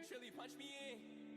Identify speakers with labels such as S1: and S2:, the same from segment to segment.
S1: Surely punch me in.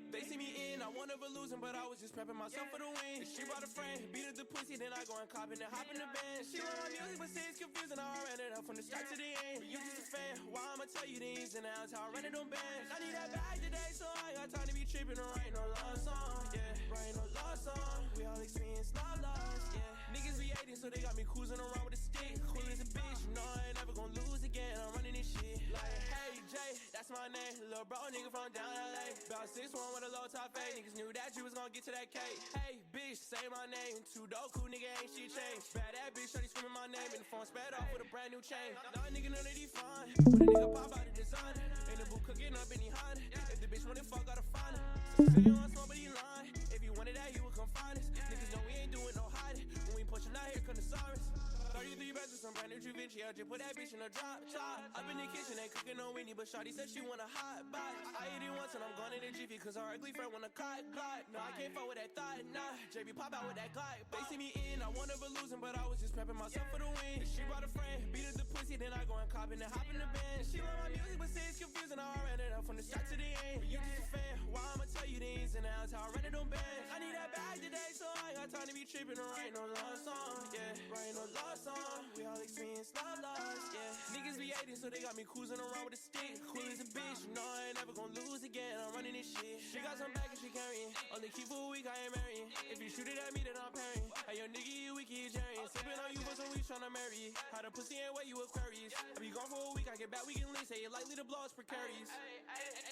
S1: They see me in, I won't ever losing, but I was just prepping myself for the win. She brought a friend, beat up the pussy, then I go and cop and hop in the band. She love my music, but say it's confusing, I ran it up from the start to the end. But you just a fan, why I'ma tell you the ins and outs, how I run it on bands. I need that bag today, so I ain't got time to be tripping or writing no love song, yeah. Writing no love song, we all experience love loss, yeah. Niggas be hating, so they got me cruising around with a stick. Cool as a bitch, you know I ain't never gonna lose again, I'm running this shit. Like, hey Jay, that's my name, little bro nigga from down LA. About 6'1" with a low top fade, niggas knew that you was gonna get to that cake. Hey bitch, say my name, too dope, cool nigga ain't shit changed. Bad that bitch, shorty screaming my name, and the phone sped off with a brand new chain. Nah nigga, none of these fine, when a nigga pop out the designer, ain't the boot cooking up any Honda. If the bitch wanna fuck, gotta find her. So say you on smoke, but he lying. If you wanted that, he would come find us. Niggas know we ain't doing no hiding, when we pushing out here, come the sirens. 33 bags with some brand new Givenchy, I just put that bitch in a drop top. Up in the kitchen, ain't cooking no weenie, but shawty said she want a hot box. I ate it once and I'm going in the jiffy, cause our ugly friend want a cot glide. No, I can't fuck with that thought, nah. JB pop out with that glide. They see me in, I won't ever losing, but I was just prepping myself for the win. She brought a friend, beat up the pussy, then I go and cop and hop in the band. She love my music, but say it's confusing, I ran it up from the start to the end. But you just a fan, why I'ma tell you the ins and outs, how I run it on bands. I need that bag today, so I ain't got time to be tripping or writing no love song, yeah. Writing no love song, we all experience love loss, yeah. Niggas be hating, so they got me cruising around with a stick. Cool as a bitch, you know I ain't never gonna lose again, I'm running this shit. She got some baggage she carrying, only keep for a week, I ain't marrying. If you shoot it at me, then I'm parrying. Hey, yo, nigga, you weak, you jarring. Sipping on you for some weeks, tryna marry you. How the pussy ain't where you Aquarius. I be gone for a week, I get back, we can leave. Say it likely to blow, it's precarious.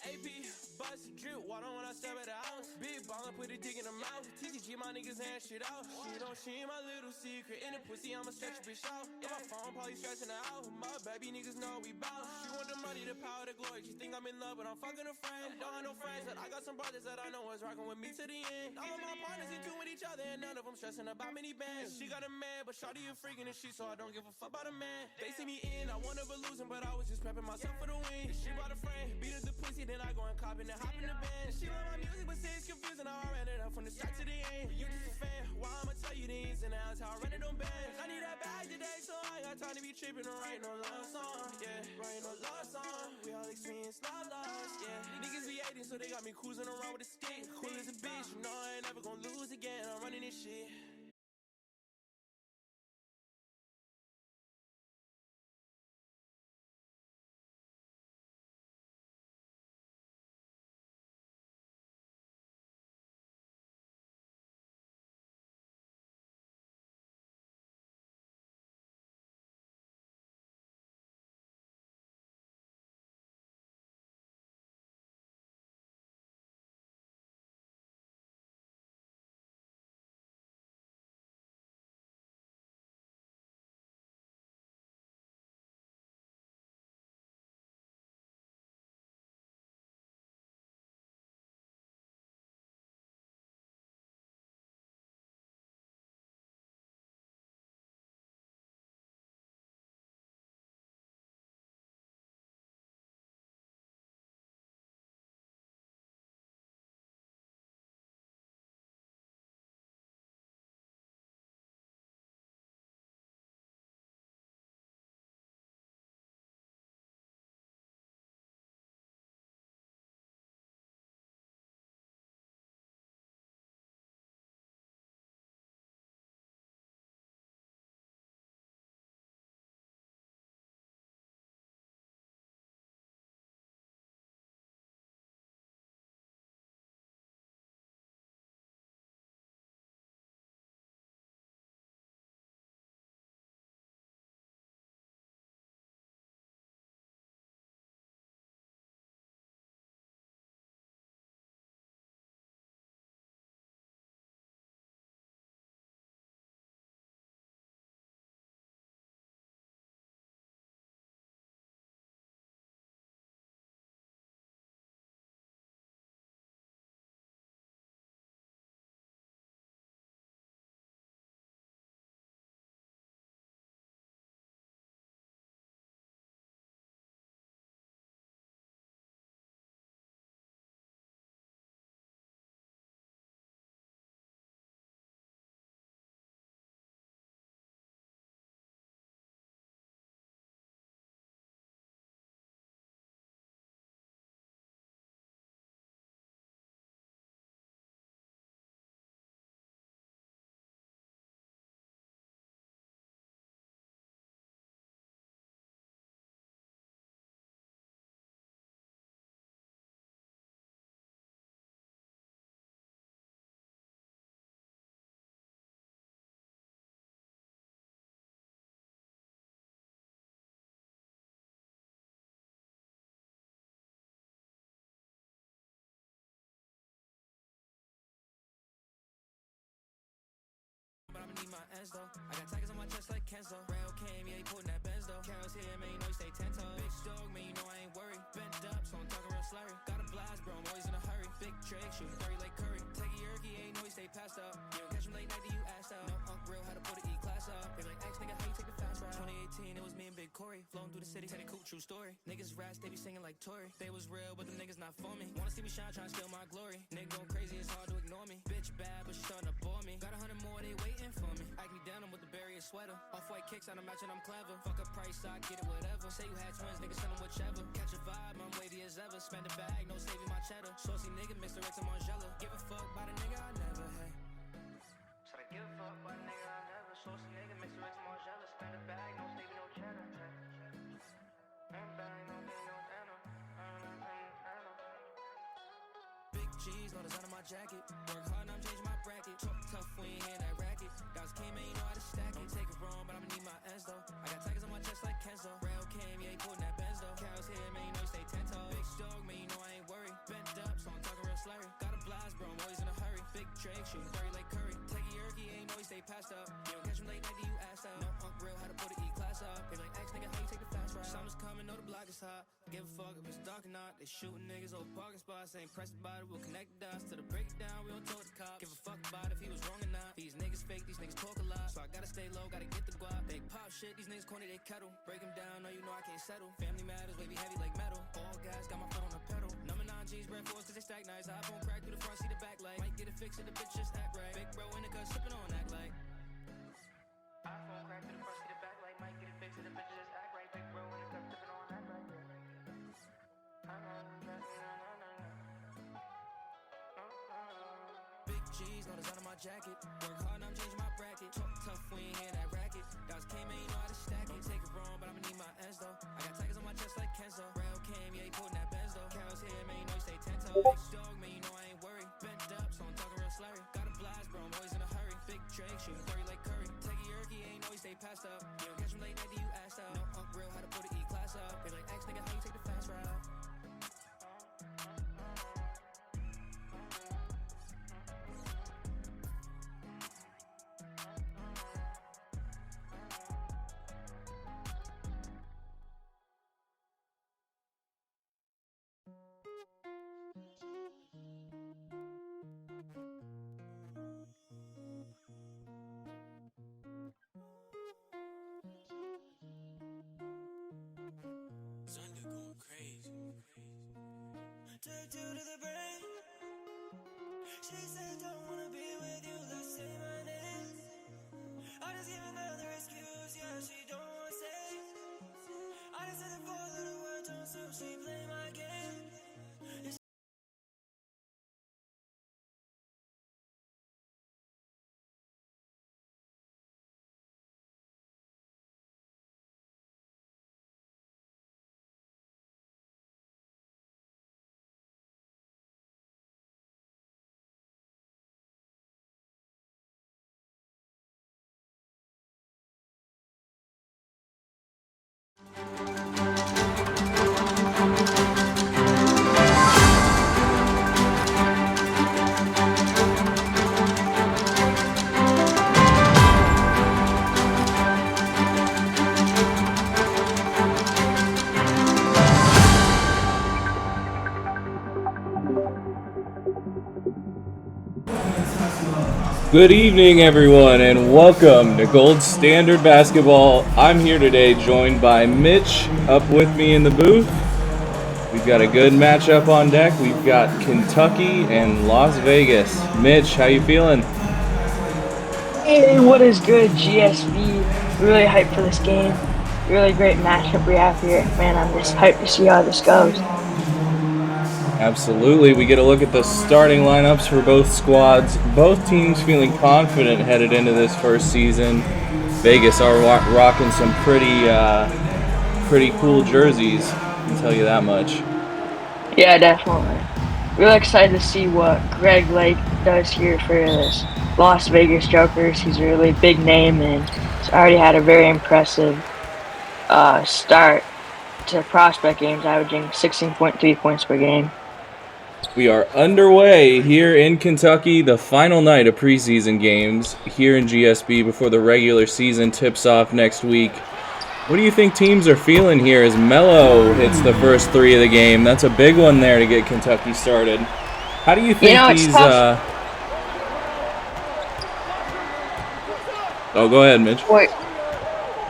S1: AP, bust, drip, water when I step at the house. Big baller, put a dick in the mouth. TTG, my niggas ain't shit out. She ain't my little secret. In the pussy, I'ma stretch a bitch out. In my phone, probably stressing her out. My baby niggas know we bout. She want the money, the power, the glory. She think I'm in love, but I'm fucking a friend. Don't have no friends, but I got some brothers that I know is rocking with me to the end. All of my partners in tune with each other, and none of them stressing about many bands. She got a man, but shawty a freak in the shit, so I don't give a fuck about a man. They see me in, I won't ever losing, but I was just prepping myself for the win. She brought a friend, beat up the pussy, then I go and cop and hop in the band. She love my music, but say it's confusing, I ran it up from the start to the end. But you just a fan, why I'ma tell you the ins and outs, how I run it on bands. I need that bag today, so I ain't got time to be tripping or writing no love song, yeah. Writing no love song, we all experience love loss, yeah. Niggas be hating, so they got me cruising around with a stick. Cool as a bitch, you know I ain't never gonna lose again, I'm running this shit. ends though. I got tigers on my chest like Kenzo. Rail came, yeah, he putting that Benz though. Carol's here, man, you know he stay 10 toes. Big dog, man, you know I ain't worried. Bent up, so I'm talking real slurry. Got a blast, bro, I'm always in a hurry. Big trick, shooting 30 like Curry. Take a yerky, ain't know he stay passed up. You don't catch him late night, then you assed out. No Unc real, how to put an E-class up. They like, X nigga, how you take the fast ride? 2018, it was me and Big Corey. Flown through the city, Teddy Coop, true story. Niggas rats, they be singing like Tory. They was real, but them niggas not for me. Wanna see me shine, tryna steal my glory. Nigga going crazy, it's hard to ignore me. Bitch bad, but she starting to bore me. Got 100 more, they waiting for me. Ike me down, I'm with the barrier sweater. Off-white kicks, I don't match and I'm clever. Fuck a price, I get it, whatever. Say you had twins, nigga, send them whichever. Catch a vibe, I'm wavy as ever. Spend a bag, no saving my cheddar. Saucy nigga, Mr. X and Margiela. Give a fuck by the nigga I never had. Said I give a fuck by the nigga I never. Saucy nigga, Mr. X and Margiela. Spend a bag, no saving no cheddar. Big G's, no design on my jacket. Work hard, now I'm changing my bracket. Talk tough, we ain't hear that racket. Guys came, man, you know how to stack it. Don't take it wrong, but I'ma need my ends though. I got tigers on my chest like Kenzo. Rail came, yeah, he putting that Benz though. Carol's here, man, you know he stay 10 toes. Big dog, man, you know I ain't worried. Bent up, so I'm talking real slurry. Got a blast, bro, I'm always in a hurry. Big Drake, shooting 30 like Curry. Take a yerky, ain't know he stay passed up. You don't catch him late night, then you assed out. No Unc real, how to put an E-class up. They like, X nigga, how you take the fast ride? Summer's coming, know the block is hot. Give a fuck if it's dark or not. They shooting niggas, old parking spots. Ain't pressed about it, we'll connect the dots. To the break it down, we don't talk the cops. Give a fuck about if he was wrong or not. These niggas fake, these niggas talk a lot. So I gotta stay low, gotta get the guap. They pop shit, these niggas corny, they kettle. Break them down, no you know I can't settle. Family matters, wavy heavy like metal. All guys got my foot on the pedal. Number 9 G's, bread force, cause they stack nice. iPhone crack through the front, see the back light. Might get it fixed if the bitch just act right. Big bro in the cut, sippin' on act like. iPhone crack through the front, see the back light. Might get it fixed if the bitch just act right. Big bro in the cut, sippin' on act like. Big G's, no design on my jacket. Work hard, now I'm changing my bracket. Talk tough, we ain't hear that racket. Guys came, man, you know how to stack it. Don't take it wrong, but I'ma need my ends though. I got tigers on my chest like Kenzo. Rail came, yeah, he putting that Benz though. Carol's here, man, you know he stay 10 toes. Big dog, man, you know I ain't worried. Bent up, so I'm talking real slurry. Got a blast, bro, I'm always in a hurry. Big Drake, shooting 30 like Curry. Take a yerky, ain't know he stay passed up. You don't catch him late night, then you assed out. No Unc real, how to put an E-class up. They like, X nigga, how you take the fast ride?
S2: Sunday going crazy. Take two to the brain. She said, don't wanna be with you, let's say my name. I just give another excuse, yeah, she don't wanna say. I just said the 4 little words, don't so she play my game.
S3: Good evening, everyone, and welcome to Gold Standard Basketball. I'm here today joined by Mitch up with me in the booth. We've got a good matchup on deck. We've got Kentucky and Las Vegas. Mitch, how you feeling?
S4: Hey, what is good, GSV? Really hyped for this game. Really great matchup we have here. Man, I'm just hyped to see how this goes.
S3: Absolutely. We get a look at the starting lineups for both squads. Both teams feeling confident headed into this first season. Vegas are rocking some pretty cool jerseys, I can tell you that much.
S4: Yeah, definitely. Really excited to see what Greg Lake does here for this Las Vegas Jokers. He's a really big name and he's already had a very impressive start to prospect games, averaging 16.3 points per game.
S3: We are underway here in Kentucky, the final night of preseason games here in GSB before the regular season tips off next week. What do you think teams are feeling here as Melo hits the first 3 of the game? That's a big one there to get Kentucky started. How do you think these... Oh, go ahead, Mitch.
S4: Wait,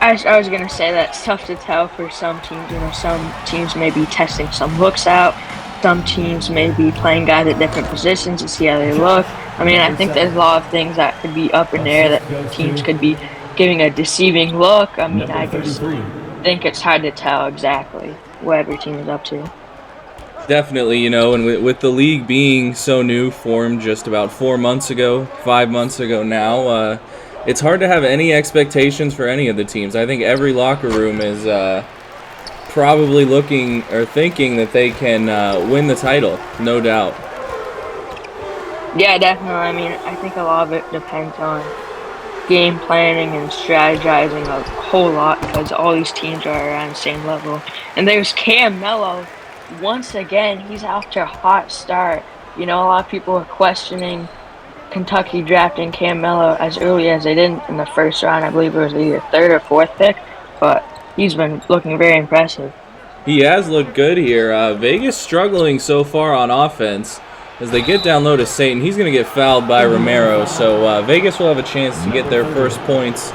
S4: I was going to say that it's tough to tell for some teams. You know, some teams may be testing some looks out. Some teams may be playing guys at different positions to see how they look. I mean, I think there's a lot of things that could be up in there that teams could be giving a deceiving look. I mean, I just think it's hard to tell exactly what every team is up to.
S3: Definitely, you know, and with the league being so new, formed just about 4 months ago, 5 months ago now, it's hard to have any expectations for any of the teams. I think every locker room is probably looking or thinking that they can win the title, no doubt.
S4: Yeah, definitely. I mean, I think a lot of it depends on game planning and strategizing a whole lot because all these teams are around the same level. And there's Cam Melo. Once again, he's after a hot start. You know, a lot of people are questioning Kentucky drafting Cam Melo as early as they did in the first round. I believe it was either 3rd or 4th pick, but he's been looking very impressive.
S3: He has looked good here. Vegas struggling so far on offense. As they get down low to Satan, he's going to get fouled by Romero. So Vegas will have a chance to get their first points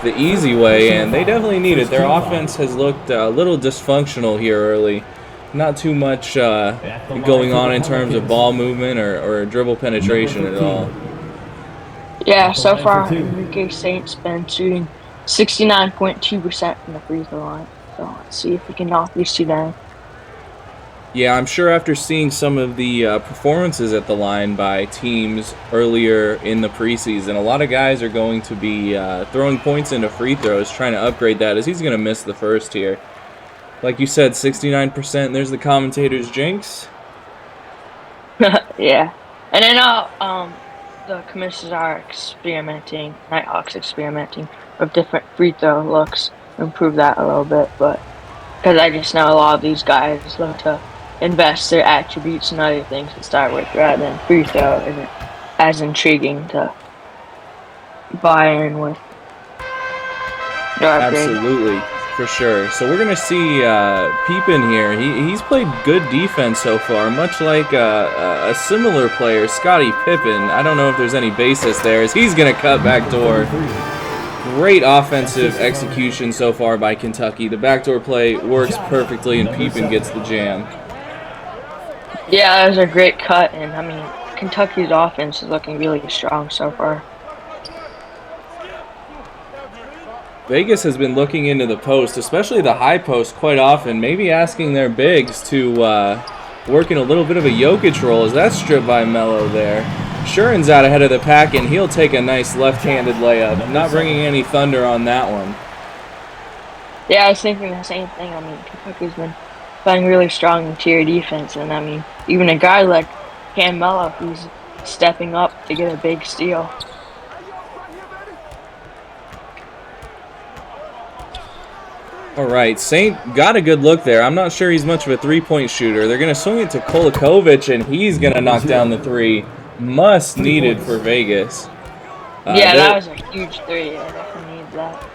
S3: the easy way, and they definitely need it. Their offense has looked a little dysfunctional here early. Not too much going on in terms of ball movement or dribble penetration at all.
S4: Yeah, so far, Enrique Saint's been shooting 69.2% from the free throw line. So let's see if we can knock these two down.
S3: Yeah, I'm sure after seeing some of the performances at the line by teams earlier in the preseason, a lot of guys are going to be throwing points into free throws, trying to upgrade that, as he's going to miss the first here. Like you said, 69%. There's the commentator's jinx.
S4: Yeah. And I know the commissioners are experimenting, Nighthawks experimenting with different free throw looks to improve that a little bit. But because I just know a lot of these guys love to invest their attributes and other things to start with rather than free throw isn't as intriguing to buy in with.
S3: Absolutely. For sure. So we're going to see Pippen here. He's played good defense so far, much like a similar player, Scottie Pippen. I don't know if there's any basis there, as he's going to cut backdoor. Great offensive execution so far by Kentucky. The backdoor play works perfectly, and Pippen gets the jam.
S4: Yeah, that was a great cut, and I mean, Kentucky's offense is looking really strong so far.
S3: Vegas has been looking into the post, especially the high post, quite often, maybe asking their bigs to work in a little bit of a Jokic role as that's stripped by Melo there. Shurin's out ahead of the pack, and he'll take a nice left-handed layup. Not bringing any thunder on that one.
S4: Yeah, I was thinking the same thing. I mean, Kentucky's been playing really strong interior defense, and I mean, even a guy like Cam Melo, who's stepping up to get a big steal.
S3: All right, Saint got a good look there. I'm not sure he's much of a three-point shooter. They're going to swing it to Kolakovic, and he's going to knock down the three. Must needed for Vegas.
S4: Yeah, that was a huge three. I definitely need that.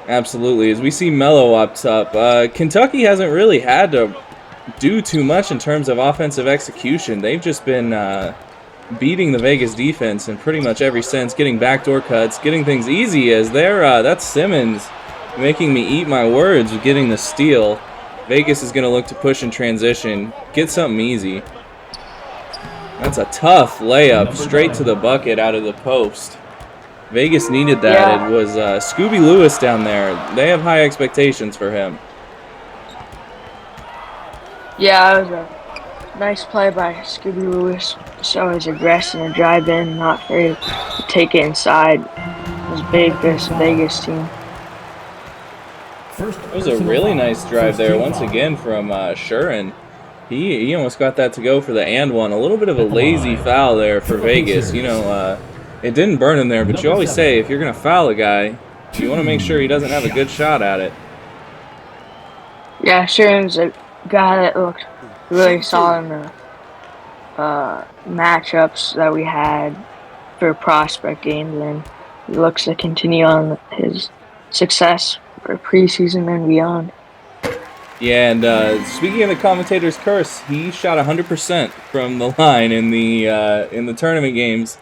S3: Absolutely. As we see Melo up top, Kentucky hasn't really had to do too much in terms of offensive execution. They've just been beating the Vegas defense in pretty much every sense, getting backdoor cuts, getting things easy as that's Simmons making me eat my words with getting the steal. Vegas is going to look to push in transition, get something easy. That's a tough layup straight to the bucket out of the post. Vegas needed that. Yeah. It was Scooby Lewis down there. They have high expectations for him.
S4: Yeah, it was a nice play by Scooby Lewis. Show his aggression and drive in, not afraid to take it inside. It was big for this Vegas team.
S3: It was a really nice drive there once again from Shurin. He almost got that to go for the and one. A little bit of a lazy foul there for Vegas. You know, it didn't burn him there, but you always say if you're going to foul a guy, you want to make sure he doesn't have a good shot at it.
S4: Yeah, Shurin's a guy that looked really saw in the matchups that we had for prospect games, and he looks to continue on his success for preseason and beyond.
S3: Yeah, and speaking of the commentator's curse, he shot 100% from the line in the tournament games.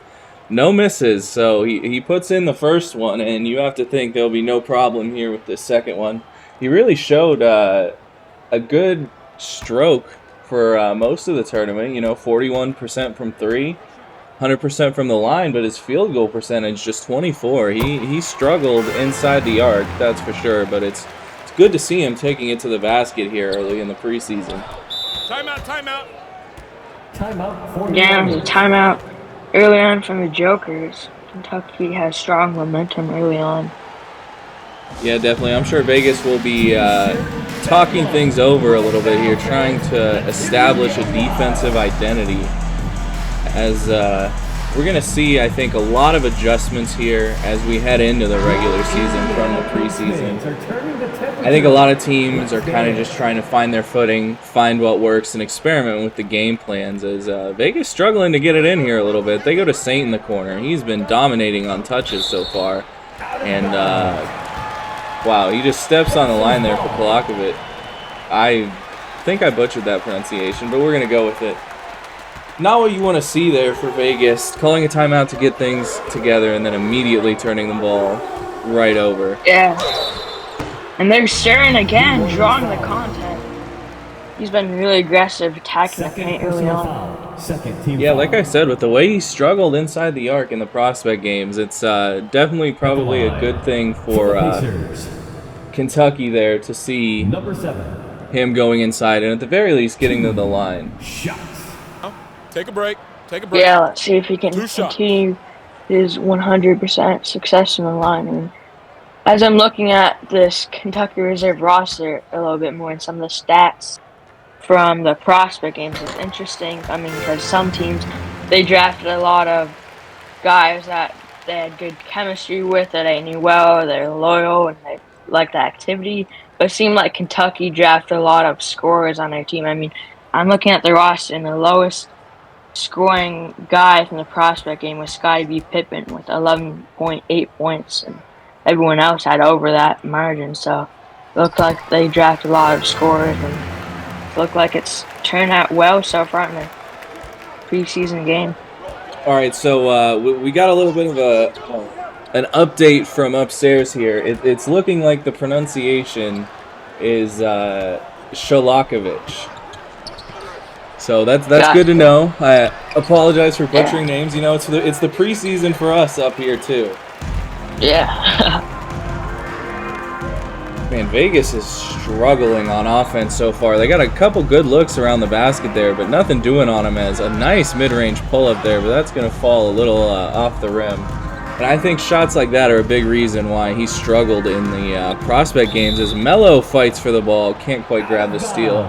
S3: No misses, so he puts in the first one, and you have to think there'll be no problem here with this second one. He really showed a good stroke for most of the tournament. 41% from three, 100% from the line, but his field goal percentage just 24. He struggled inside the arc, that's for sure, but it's good to see him taking it to the basket here early in the preseason.
S1: Timeout.
S4: Yeah, it was a timeout early on from the Jokers. Kentucky has strong momentum early on.
S3: Yeah, definitely. I'm sure Vegas will be talking things over a little bit here, trying to establish a defensive identity. As we're going to see, I think, a lot of adjustments here as we head into the regular season from the preseason. I think a lot of teams are kind of just trying to find their footing, find what works, and experiment with the game plans. As Vegas struggling to get it in here a little bit. They go to Saint in the corner. He's been dominating on touches so far. And, wow, he just steps on the line there for Polakovic. I think I butchered that pronunciation, but we're going to go with it. Not what you want to see there for Vegas, calling a timeout to get things together and then immediately turning the ball right over.
S4: Yeah. And there's Sharon again, drawing the contact. He's been really aggressive, attacking the paint early on.
S3: Yeah, like I said, with the way he struggled inside the arc in the prospect games, it's definitely probably a good thing for Kentucky there to see him going inside and at the very least getting to the line.
S1: Take a break.
S4: Yeah, let's see if he can continue his 100% success in the line. And as I'm looking at this Kentucky Reserve roster a little bit more and some of the stats from the prospect games, it's interesting. I mean, because some teams, they drafted a lot of guys that they had good chemistry with, that they knew well, they're loyal, and they like the activity. But it seemed like Kentucky drafted a lot of scorers on their team. I mean, I'm looking at the roster, and the lowest scoring guy from the prospect game was Scottie B. Pippen with 11.8 points, and everyone else had over that margin. So it looked like they drafted a lot of scorers, and it looked like it's turned out well so far in the preseason game.
S3: All right, so we got a little bit of an update from upstairs here. It's looking like the pronunciation is Sholakovic. So that's good to know. I apologize for butchering names. It's the preseason for us up here too.
S4: Yeah.
S3: Man, Vegas is struggling on offense so far. They got a couple good looks around the basket there, but nothing doing on them. As a nice mid-range pull-up there, but that's going to fall a little off the rim. And I think shots like that are a big reason why he struggled in the prospect games. As Melo fights for the ball, can't quite grab the steal.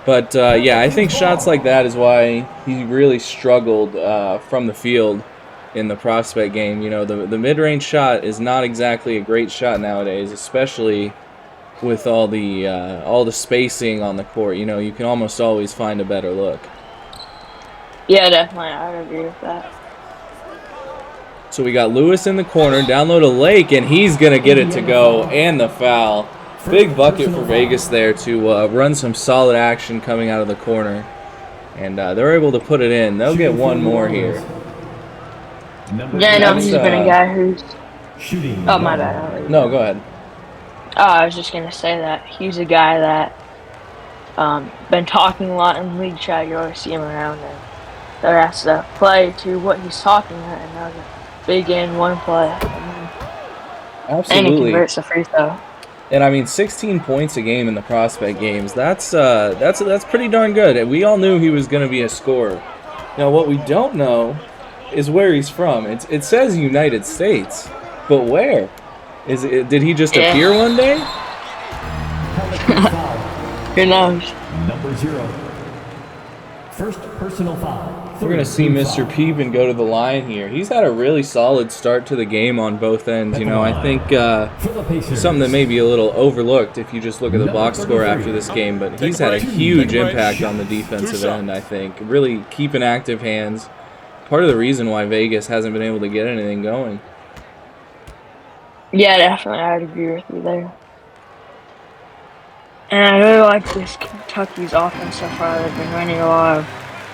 S3: But, yeah, I think shots like that is why he really struggled from the field in the prospect game. The mid-range shot is not exactly a great shot nowadays, especially with all the spacing on the court. You can almost always find a better look.
S4: Yeah, definitely. I would agree with that.
S3: So we got Lewis in the corner, down low to Lake, and he's going to get it to go, and the foul. Big bucket for Vegas there to run some solid action coming out of the corner. And they're able to put it in. They'll get one more here.
S4: Yeah, no, he's been a guy who's... Oh, my bad.
S3: No, go ahead.
S4: Oh, I was just going to say that he's a guy that been talking a lot in league chat. You always see him around, and there has to play to what he's talking about. And that was a big in one play.
S3: Absolutely.
S4: And he converts the free throw.
S3: And I mean, 16 points a game in the prospect games. That's pretty darn good. We all knew he was going to be a scorer. Now, what we don't know is where he's from. It says United States, but where? Did he just appear one day?
S4: Who knows?
S5: Number 0. First personal foul.
S3: We're going to see Mr. Peepin go to the line here. He's had a really solid start to the game on both ends. You know, I think something that may be a little overlooked if you just look at the box score after this game, but he's had a huge impact on the defensive end, I think. Really keeping active hands. Part of the reason why Vegas hasn't been able to get anything going.
S4: Yeah, definitely. I'd agree with you there. And I really like this Kentucky's offense so far. They've been running a lot of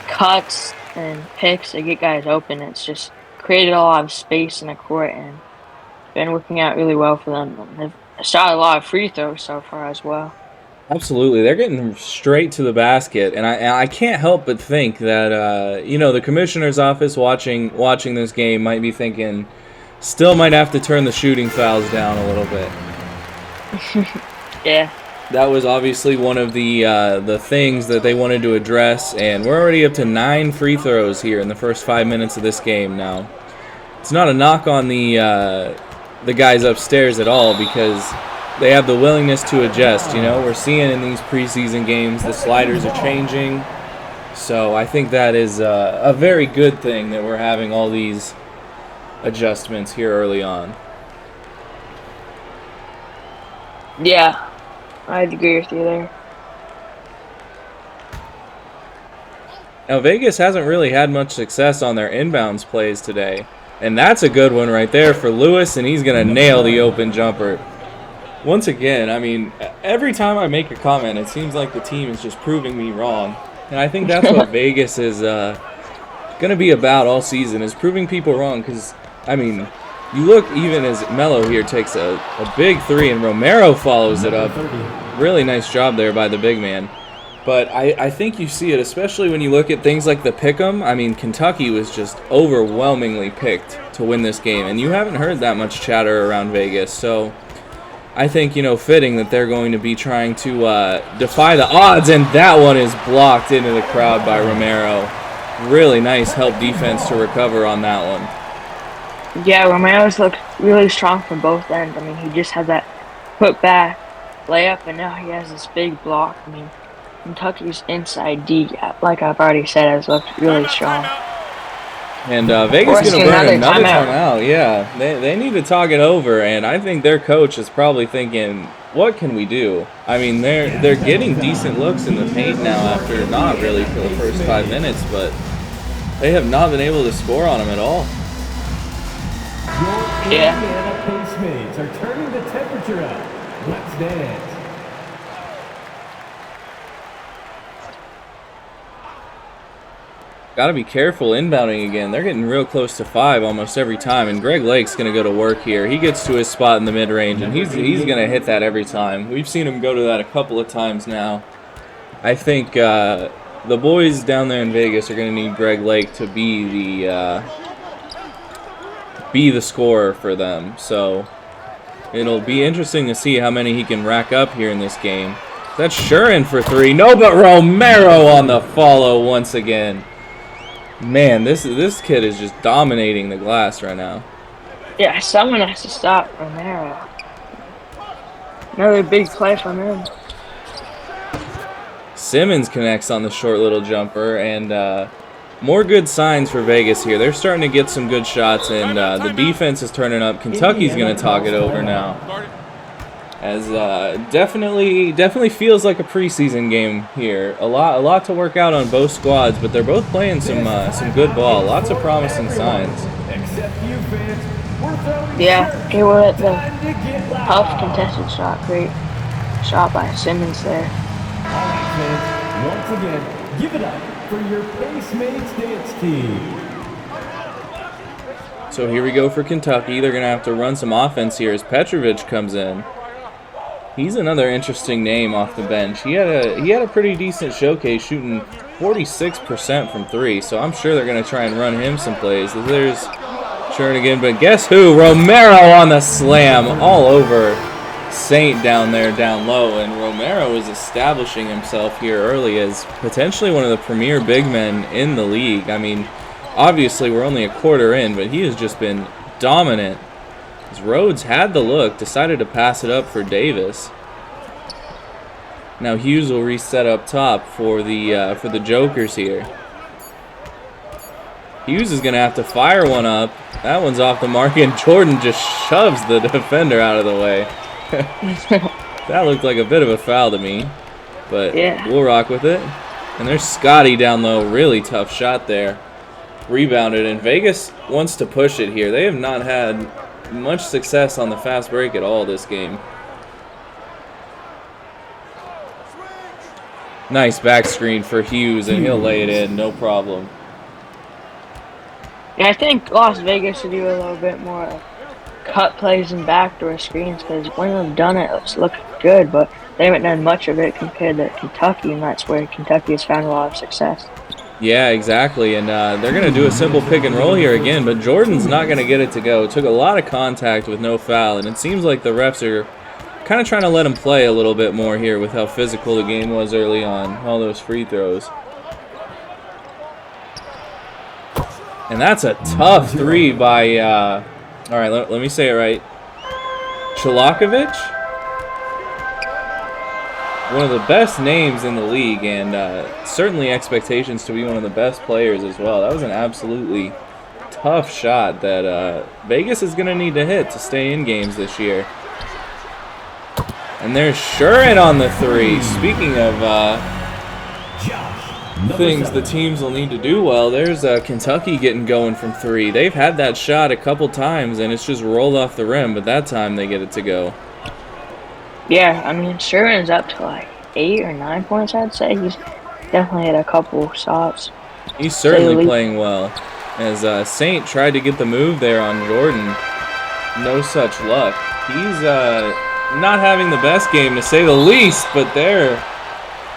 S4: cuts and picks to get guys open. It's just created a lot of space in the court and been working out really well for them. They've shot a lot of free throws so far as well.
S3: Absolutely. They're getting straight to the basket, and I can't help but think that, you know, the commissioner's office watching this game might be thinking, still might have to turn the shooting fouls down a little bit.
S4: Yeah.
S3: That was obviously one of the things that they wanted to address, and we're already up to 9 free throws here in the first 5 minutes of this game now. It's not a knock on the guys upstairs at all, because they have the willingness to adjust. You know, we're seeing in these preseason games the sliders are changing, so I think that is a very good thing that we're having all these adjustments here early on.
S4: Yeah. I'd agree with you there.
S3: Now, Vegas hasn't really had much success on their inbounds plays today, and that's a good one right there for Lewis, and he's going to nail the open jumper. Once again, I mean, every time I make a comment, it seems like the team is just proving me wrong, and I think that's what Vegas is going to be about all season, is proving people wrong, because, I mean, you look even as Melo here takes a big three, and Romero follows it up. Really nice job there by the big man. But I think you see it, especially when you look at things like the pick'em. I mean, Kentucky was just overwhelmingly picked to win this game, and you haven't heard that much chatter around Vegas. So I think, you know, fitting that they're going to be trying to defy the odds, and that one is blocked into the crowd by Romero. Really nice help defense to recover on that one.
S4: Yeah, Romero's looked really strong from both ends. I mean, he just had that put back layup, and now he has this big block. I mean, Kentucky's inside D, like I've already said, has looked really strong.
S3: And Vegas is going to burn another timeout. Yeah, they need to talk it over, and I think their coach is probably thinking, what can we do? I mean, they're getting decent looks in the paint now after not really for the first 5 minutes, but they have not been able to score on them at all.
S5: Your Indiana Pacemates are turning the temperature up. Let's dance.
S3: Got to be careful inbounding again. They're getting real close to 5 almost every time, and Greg Lake's going to go to work here. He gets to his spot in the mid-range, and he's going to hit that every time. We've seen him go to that a couple of times now. I think the boys down there in Vegas are going to need Greg Lake to be the scorer for them. So it'll be interesting to see how many he can rack up here in this game. That's Shurin for 3. No, but Romero on the follow once again. Man, this kid is just dominating the glass right now.
S4: Yeah, someone has to stop Romero. Another big play from him.
S3: Simmons connects on the short little jumper, and more good signs for Vegas here. They're starting to get some good shots, and the defense is turning up. Kentucky's going to talk it over now. As definitely feels like a preseason game here. A lot to work out on both squads, but they're both playing some good ball. Lots of promising signs.
S4: Yeah, it was the tough contested shot. Great shot by Simmons there.
S5: All right, fans. Once again, give it up for your Pacemates dance team.
S3: So here we go for Kentucky. They're going to have to run some offense here as Petrovic comes in. He's another interesting name off the bench. He had a pretty decent showcase, shooting 46% from 3, so I'm sure they're going to try and run him some plays. There's Shurin again, but guess who? Romero on the slam all over Saint down there down low, and Romero is establishing himself here early as potentially one of the premier big men in the league. I mean, obviously we're only a quarter in, but he has just been dominant. As Rhodes had the look, decided to pass it up for Davis. Now Hughes will reset up top for the Jokers here. Hughes is going to have to fire one up. That one's off the mark, and Jordan just shoves the defender out of the way. That looked like a bit of a foul to me, but
S4: Yeah.
S3: we'll rock with it. And there's Scotty down low. Really tough shot there. Rebounded, and Vegas wants to push it here. They have not had much success on the fast break at all this game. Nice back screen for Hughes, and he'll lay it in, no problem.
S4: Yeah, I think Las Vegas should do a little bit more cut plays and backdoor screens, because when they've done it, it's looked good, but they haven't done much of it compared to Kentucky, and that's where Kentucky has found a lot of success.
S3: Yeah, exactly, and they're going to do a simple pick and roll here again, but Jordan's not going to get it to go. Took a lot of contact with no foul, and it seems like the refs are kind of trying to let him play a little bit more here with how physical the game was early on, all those free throws. And that's a tough three by, all right, let me say it right, Chalakovic? One of the best names in the league, and certainly expectations to be one of the best players as well. That was an absolutely tough shot that Vegas is going to need to hit to stay in games this year. And there's Shurin on the three. Speaking of things the teams will need to do well, there's Kentucky getting going from three. They've had that shot a couple times, and it's just rolled off the rim, but that time they get it to go.
S4: Yeah, I mean, Shurin's up to like 8 or 9 points, I'd say. He's definitely had a couple shots.
S3: He's certainly playing well. As Saint tried to get the move there on Jordan, no such luck. He's not having the best game, to say the least, but there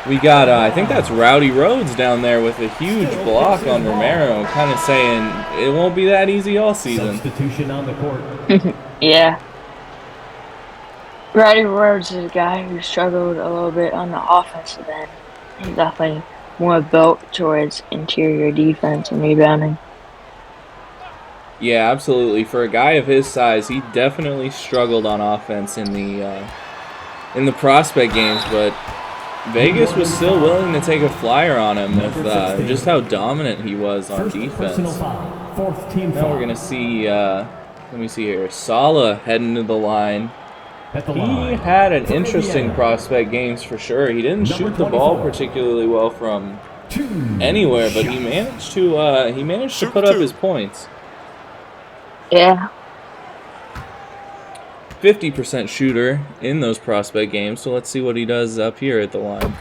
S3: we got, I think that's Rowdy Rhodes down there with a huge block on Romero, kind of saying it won't be that easy all season.
S5: Substitution on the court.
S4: Yeah. Rowdy Rhodes is a guy who struggled a little bit on the offensive end. He's definitely more built towards interior defense and rebounding.
S3: Yeah, absolutely. For a guy of his size, he definitely struggled on offense in the prospect games, but Vegas was still willing to take a flyer on him with just how dominant he was on defense.
S5: Fourth team
S3: Now
S5: foul.
S3: we're gonna see. Let me see here. Sala heading to the line.
S5: At the
S3: He
S5: line.
S3: had an
S5: for
S3: interesting
S5: Indiana.
S3: prospect games for sure. He didn't
S5: Number
S3: shoot the ball
S5: 24.
S3: particularly well from
S5: 2
S3: anywhere, but he
S5: shots.
S3: managed to put up his points.
S4: Yeah.
S3: 50% shooter in those prospect games, so let's see what he does up here at the line.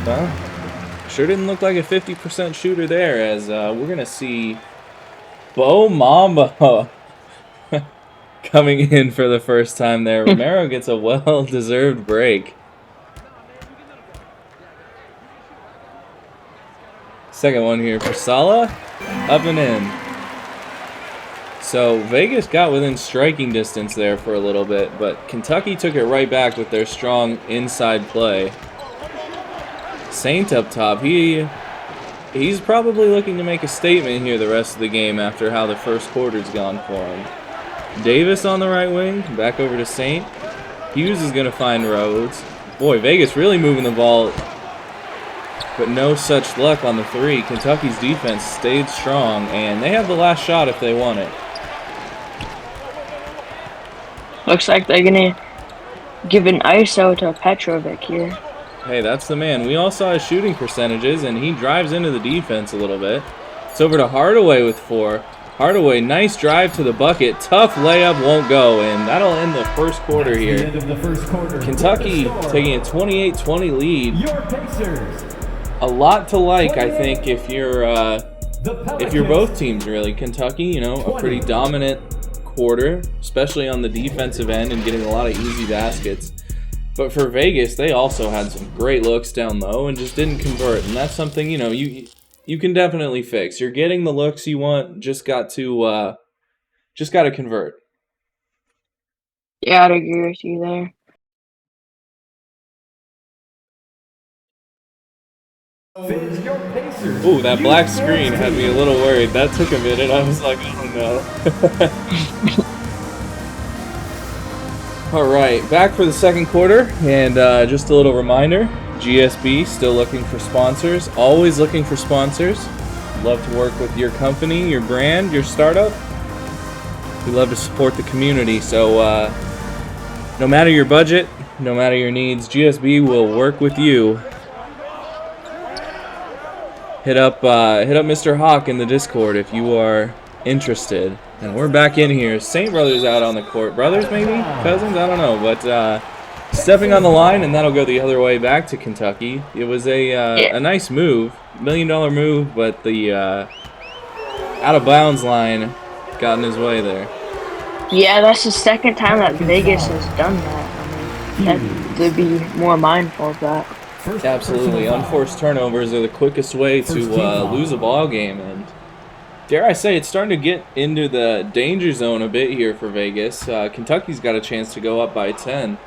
S3: Well, sure didn't look like a 50% shooter there, as we're going to see Bo Mamba coming in for the first time there. Romero gets a well-deserved break. Second one here for Sala, up and in. So Vegas got within striking distance there for a little bit, but Kentucky took it right back with their strong inside play. Saint up top, he's probably looking to make a statement here the rest of the game after how the first quarter's gone for him. Davis on the right wing, back over to Saint. Hughes is going to find Rhodes. Boy, Vegas really moving the ball, but no such luck on the three. Kentucky's defense stayed strong, and they have the last shot if they want it.
S4: Looks like they're going to give an ISO to Petrovic here.
S3: Hey, that's the man. We all saw his shooting percentages, and he drives into the defense a little bit. It's over to Hardaway with 4. Hardaway, nice drive to the bucket. Tough layup, won't go, and that'll end the first quarter
S5: That's the
S3: here.
S5: end of the first quarter.
S3: Kentucky
S5: With the score,
S3: taking a 28-20 lead.
S5: Your Pacers.
S3: A lot to like, I think, if you're
S5: The Pelicans.
S3: both teams really. Kentucky, you know, a pretty dominant quarter, especially on the defensive end and getting a lot of easy baskets. But for Vegas, they also had some great looks down low and just didn't convert. And that's something, you know, you can definitely fix. You're getting the looks you want, just got to convert.
S4: Yeah, I'd agree with you there.
S5: Fizz your Pacers.
S3: Ooh, that black
S5: You
S3: screen had me a little worried. That took a minute. I was like, oh no. All right, back for the second quarter, and just a little reminder, GSB still looking for sponsors, always looking for sponsors. love to work with your company, your brand, your startup. We love to support the community. So no matter your budget, no matter your needs, GSB will work with you. Hit up Mr. Hawk in the Discord if you are interested. And we're back in here. St. Brothers out on the court. Brothers, maybe? Cousins? I don't know. But stepping on the line, and that'll go the other way back to Kentucky. It was a nice move. $1 million move, but the out-of-bounds line got in his way there.
S4: Yeah, that's the second time that Vegas has done that. I mean, they'd be more mindful of that.
S3: Absolutely. Unforced turnovers are the quickest way to lose a ball game. And dare I say, it's starting to get into the danger zone a bit here for Vegas. Kentucky's got a chance to go up by 10.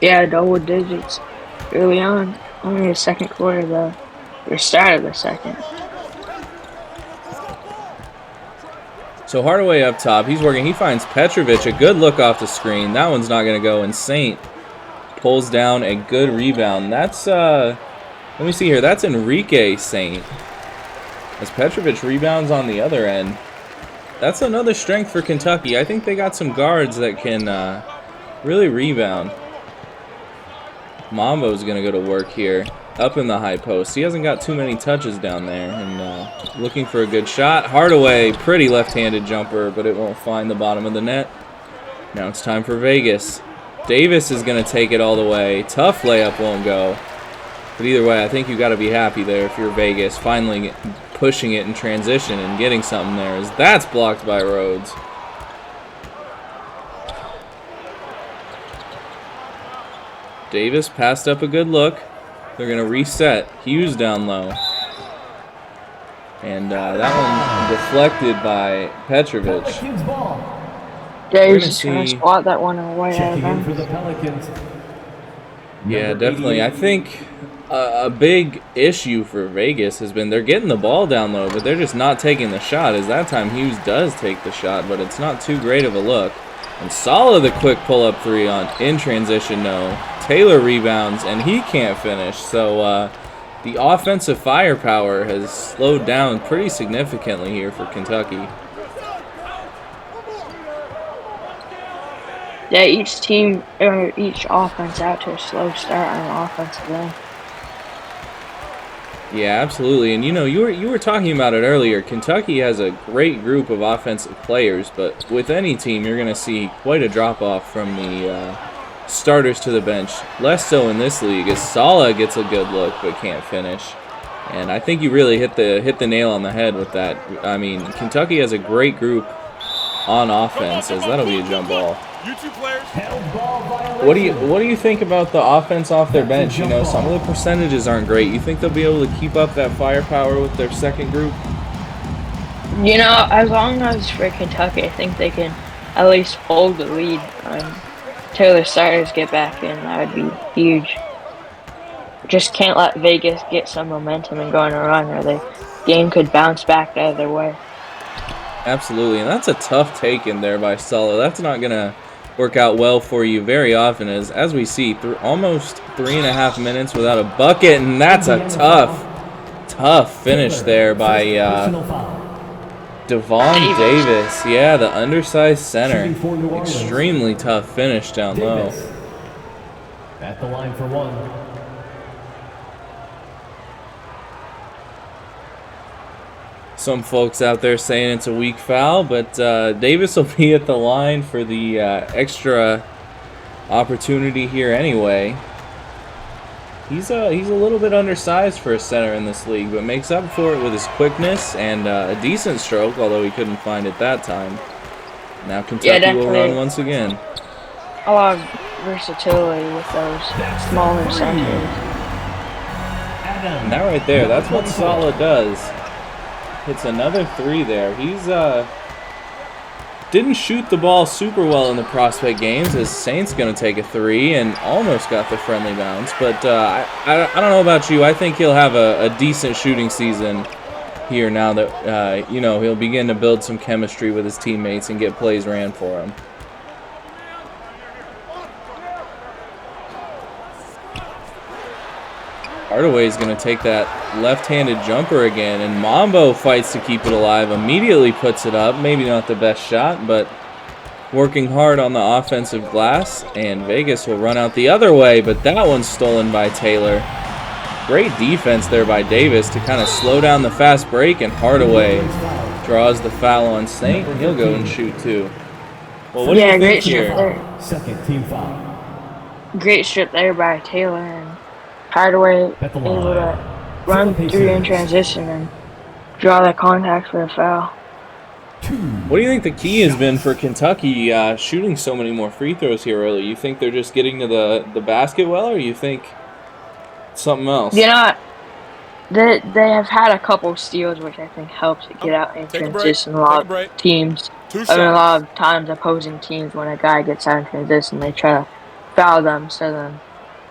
S4: Yeah, double digits early on. Only the second quarter, though. Or start of the second.
S3: So Hardaway up top. He's working. He finds Petrovic. A good look off the screen. That one's not going to go. And Saint pulls down a good rebound. That's, let me see here. That's Enrique Saint. As Petrovic rebounds on the other end. That's another strength for Kentucky. I think they got some guards that can really rebound. Mambo's going to go to work here. Up in the high post. He hasn't got too many touches down there. And looking for a good shot. Hardaway, pretty left-handed jumper, but it won't find the bottom of the net. Now it's time for Vegas. Davis is going to take it all the way. Tough layup won't go. But either way, I think you got to be happy there if you're Vegas. Finally pushing it in transition and getting something there. As that's blocked by Rhodes. Davis passed up a good look. They're going to reset. Hughes down low. And that one deflected by Petrovic.
S4: Davis is going to spot that one away out of bounds.
S3: Yeah, definitely. I think a big issue for Vegas has been they're getting the ball down low, but they're just not taking the shot. As that time Hughes does take the shot, but it's not too great of a look. And Solid the quick pull-up three on in transition, no. Taylor rebounds, and he can't finish. So the offensive firepower has slowed down pretty significantly here for Kentucky.
S4: Yeah, each team, or each offense out to a slow start on the offensive end.
S3: Yeah, absolutely. And you know, you were talking about it earlier. Kentucky has a great group of offensive players, but with any team, you're going to see quite a drop-off from the starters to the bench. Less so in this league, as Sala gets a good look but can't finish. And I think you really hit the nail on the head with that. I mean, Kentucky has a great group on offense, as that'll be a jump ball. What do you think about the offense off their bench? You know, some of the percentages aren't great. You think they'll be able to keep up that firepower with their second group?
S4: You know, as long as for Kentucky, I think they can at least hold the lead. Taylor starters get back in, that would be huge. Just can't let Vegas get some momentum and go on a run, or the game could bounce back the other way.
S3: Absolutely, and that's a tough take in there by Sala. That's not going to work out well for you very often, as we see, almost 3.5 minutes without a bucket, and that's a tough finish there by Devon Davis. Yeah, the undersized center. Extremely tough finish down low.
S5: At the line for one.
S3: Some folks out there saying it's a weak foul, but Davis will be at the line for the extra opportunity here anyway. He's a little bit undersized for a center in this league, but makes up for it with his quickness and a decent stroke, although he couldn't find it that time. Now Kentucky will run once again.
S4: A lot of versatility with those smaller centers.
S3: And that right there, that's what Sala does. Hits another three there. He's didn't shoot the ball super well in the prospect games, as Saint's going to take a three and almost got the friendly bounce. But I don't know about you. I think he'll have a decent shooting season here now that you know, he'll begin to build some chemistry with his teammates and get plays ran for him. Hardaway's going to take that left-handed jumper again, and Mambo fights to keep it alive, immediately puts it up. Maybe not the best shot, but working hard on the offensive glass, and Vegas will run out the other way, but that one's stolen by Taylor. Great defense there by Davis to kind of slow down the fast break, and Hardaway draws the foul on Saint. He'll go and shoot too. Well, what do you think here?
S5: Second team foul.
S4: Great strip there by Taylor, and Hardaway able to run through in transition and draw that contact for a foul.
S3: What do you think the key has been for Kentucky shooting so many more free throws here early? You think they're just getting to the basket well, or you think something else?
S4: You know, they have had a couple steals, which I think helps to get out in transition. A lot of teams, a lot of times opposing teams, when a guy gets out in transition, they try to foul them so then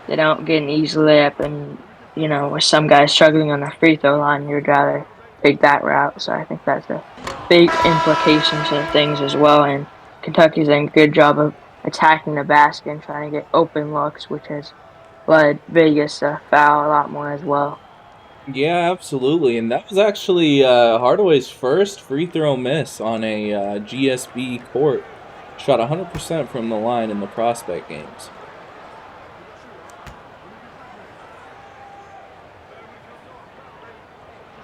S4: they don't get an easy layup. And, you know, with some guys struggling on the free throw line, you'd rather take that route. So I think that's a big implication to things as well. And Kentucky's done a good job of attacking the basket and trying to get open looks, which has led Vegas to foul a lot more as well.
S3: Yeah, absolutely. And that was actually Hardaway's first free throw miss on a GSB court. Shot 100% from the line in the Prospect games.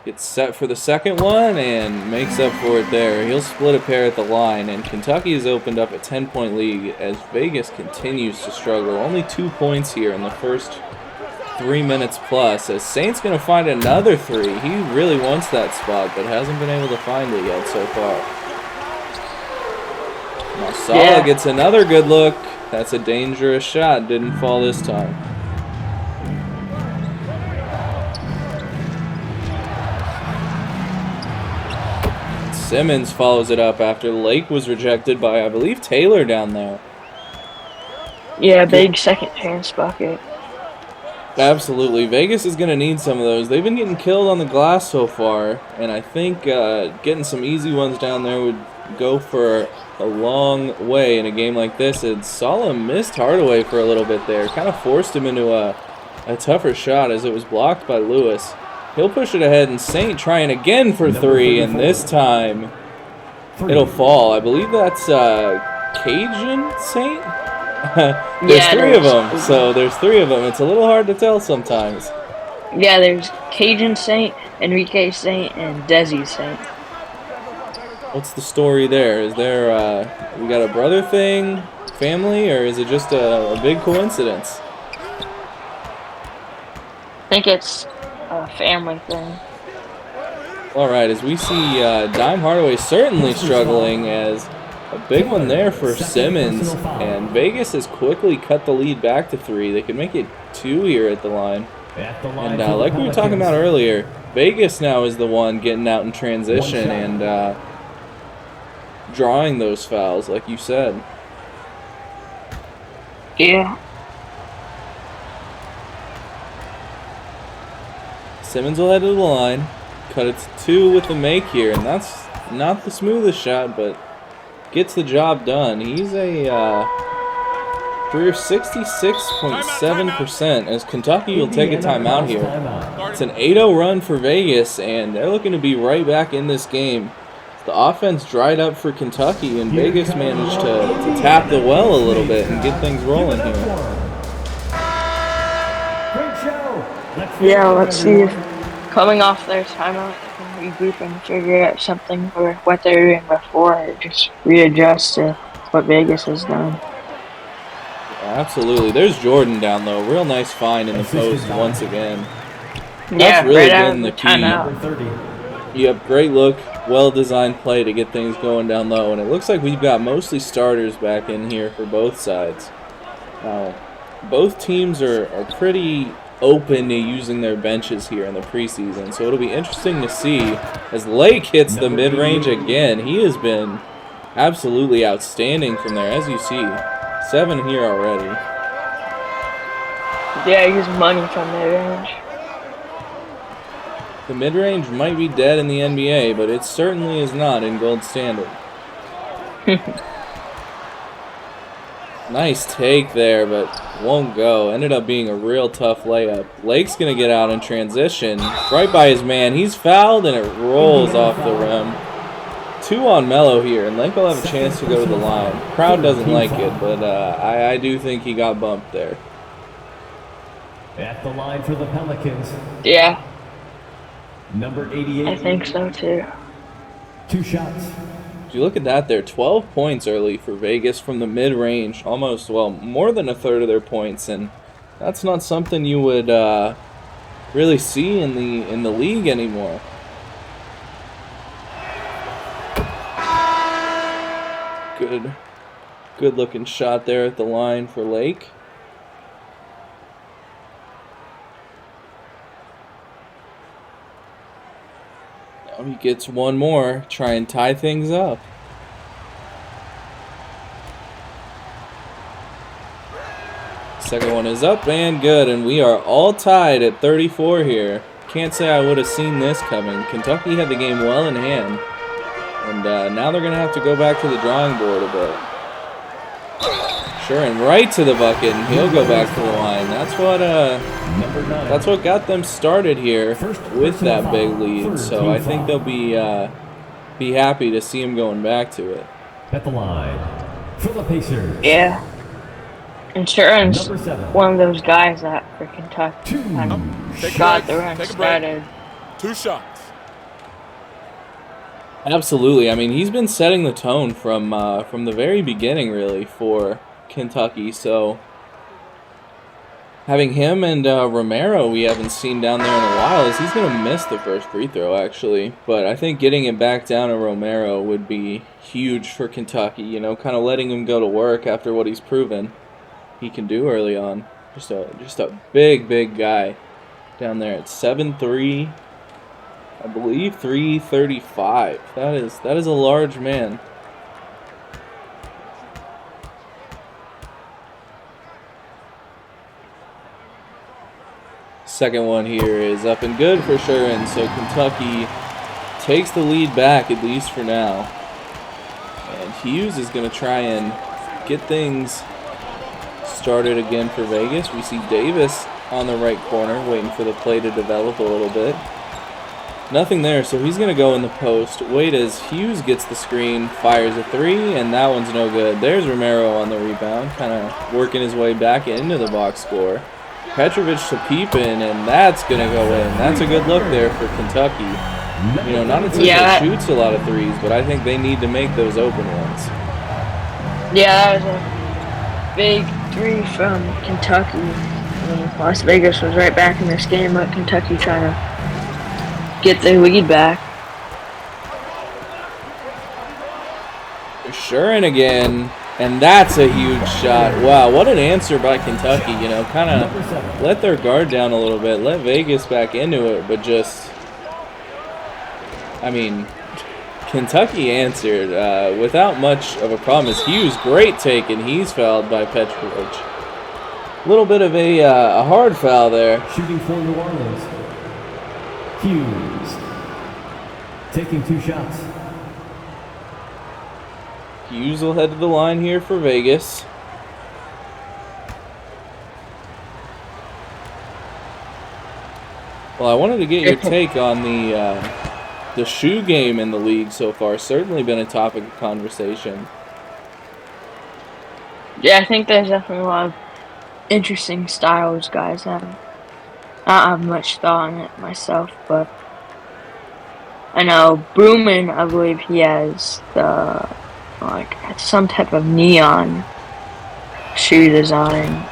S3: Gets set for the second one and makes up for it there. He'll split a pair at the line, and Kentucky has opened up a 10-point lead as Vegas continues to struggle. Only 2 points here in the first 3 minutes plus, as Saint's going to find another three. He really wants that spot, but hasn't been able to find it yet so far. Masala gets another good look. That's a dangerous shot. Didn't fall this time. Simmons follows it up after Lake was rejected by, I believe, Taylor down there.
S4: Yeah, big second chance bucket.
S3: Absolutely. Vegas is going to need some of those. They've been getting killed on the glass so far, and I think getting some easy ones down there would go for a long way in a game like this. And Sala missed Hardaway for a little bit there. Kind of forced him into a tougher shot as it was blocked by Lewis. He'll push it ahead, and Saint trying again for three, and this time it'll fall. I believe that's Cajun Saint? There's three of them, so there's three of them. It's a little hard to tell sometimes.
S4: Yeah, there's Cajun Saint, Enrique Saint, and Desi Saint.
S3: What's the story there? Is there, we got a brother thing, family, or is it just a big coincidence?
S4: I think it's a family thing.
S3: All right, as we see Dime Hardaway certainly struggling, as a big one there for Simmons, and Vegas has quickly cut the lead back to 3. They could make it 2 here at the line. And like we were talking about earlier, Vegas now is the one getting out in transition and drawing those fouls, like you said.
S4: Yeah.
S3: Simmons will head to the line, cut it to 2 with the make here, and that's not the smoothest shot, but gets the job done. He's a career 66.7%, as Kentucky will take a timeout here. It's an 8-0 run for Vegas, and they're looking to be right back in this game. The offense dried up for Kentucky, and Vegas managed to tap the well a little bit and get things rolling here.
S4: Yeah, let's see if coming off their timeout they can regroup and figure out something or what they were doing before, or just readjust to what Vegas has done.
S3: Absolutely. There's Jordan down low. Real nice find in the post once again.
S4: Yeah,
S3: that's really
S4: right
S3: been the key.
S4: Timeout.
S3: Yep, great look, well-designed play to get things going down low, and it looks like we've got mostly starters back in here for both sides. Both teams are pretty open to using their benches here in the preseason, so it'll be interesting to see as Lake hits the mid-range again. He has been absolutely outstanding from there, as you see. 7 here already.
S4: Yeah, he's money from mid-range.
S3: The mid-range might be dead in the NBA, but it certainly is not in Gold Standard. Nice take there, but won't go. Ended up being a real tough layup. Lake's going to get out in transition. Right by his man. He's fouled, and it rolls off the rim. 2 on Melo here, and Lake will have a chance to go to the line. Crowd doesn't like it, but I do think he got bumped there.
S5: At the line for the Pelicans,
S4: Yeah,
S5: number 88.
S4: I think so too.
S5: 2 shots.
S3: If you look at that there, 12 points early for Vegas from the mid-range. Almost, well, more than a third of their points, and that's not something you would really see in the league anymore. Good looking shot there at the line for Lake. Now he gets one more, try and tie things up. Second one is up and good, and we are all tied at 34 here. Can't say I would have seen this coming. Kentucky had the game well in hand. And now they're going to have to go back to the drawing board a bit. Sure, and right to the bucket, and he'll go back to the line. That's what got them started here with that big lead. So I think they'll be happy to see him going back to it.
S5: At the line for the Pacers.
S4: Yeah. And Shurin's one of those guys that for Kentucky kind of got the run started.
S1: 2 shots.
S3: Absolutely. I mean, he's been setting the tone from the very beginning, really, for Kentucky. So having him and Romero, we haven't seen down there in a while, is he's going to miss the first free throw, actually. But I think getting it back down to Romero would be huge for Kentucky. You know, kind of letting him go to work after what he's proven he can do early on. Just a big guy down there at 7'3". I believe 335. That is a large man. Second one here is up and good for sure, and so Kentucky takes the lead back, at least for now. And Hughes is going to try and get things started again for Vegas. We see Davis on the right corner waiting for the play to develop a little bit. Nothing there, so he's going to go in the post. Wait as Hughes gets the screen, fires a 3, and that one's no good. There's Romero on the rebound, kind of working his way back into the box score. Petrovic to Peepin, and that's going to go in. That's a good look there for Kentucky. You know, not a team that shoots a lot of threes, but I think they need to make those open ones.
S4: Yeah, that was a big 3 from Kentucky. I mean, Las Vegas was right back in this game, but Kentucky trying to get the lead back.
S3: Shurin again, and that's a huge shot. Wow, what an answer by Kentucky. You know, kind of let their guard down a little bit, let Vegas back into it, but just, I mean, Kentucky answered without much of a problem. As Hughes, great take, and he's fouled by Petrovic. A little bit of a hard foul there.
S5: Shooting for New Orleans. Hughes taking 2 shots.
S3: Hughes will head to the line here for Vegas. Well, I wanted to get your take on the shoe game in the league so far. Certainly been a topic of conversation.
S4: Yeah, I think there's definitely a lot of interesting styles guys have. I don't have much thought on it myself, but I know Boomin, I believe he has the some type of neon shoe design.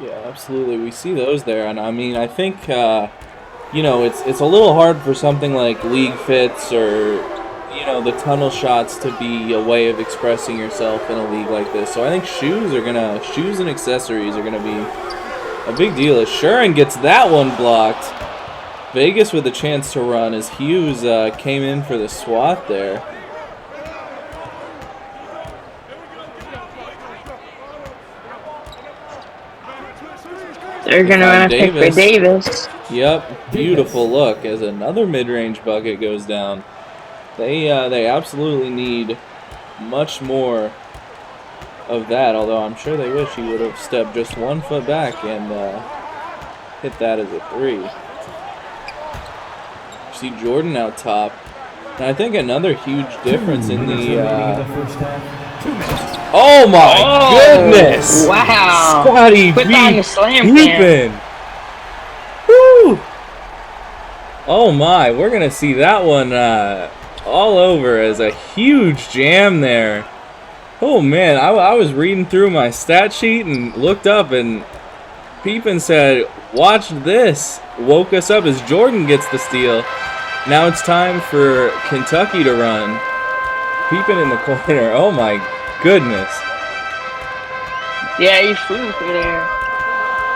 S3: Yeah, absolutely. We see those there, and I mean, I think you know, it's a little hard for something like League Fits or, you know, the tunnel shots to be a way of expressing yourself in a league like this. So I think shoes and accessories are gonna be a big deal. As Shurin gets that one blocked. Vegas with a chance to run as Hughes came in for the swat there.
S4: They're going to run a pick for Davis.
S3: Yep, beautiful look as another mid-range bucket goes down. They absolutely need much more of that, although I'm sure they wish he would have stepped just 1 foot back and hit that as a 3. See Jordan out top. And I think another huge difference in the... oh my goodness!
S4: Wow!
S3: Scotty
S4: Put that in the slam
S3: Pippen! Woo! Oh my, we're going to see that one all over as a huge jam there. Oh man, I was reading through my stat sheet and looked up, and Pippen said, "Watch this." Woke us up as Jordan gets the steal. Now it's time for Kentucky to run. Pippen in the corner. Oh my goodness.
S4: Yeah, he flew through there.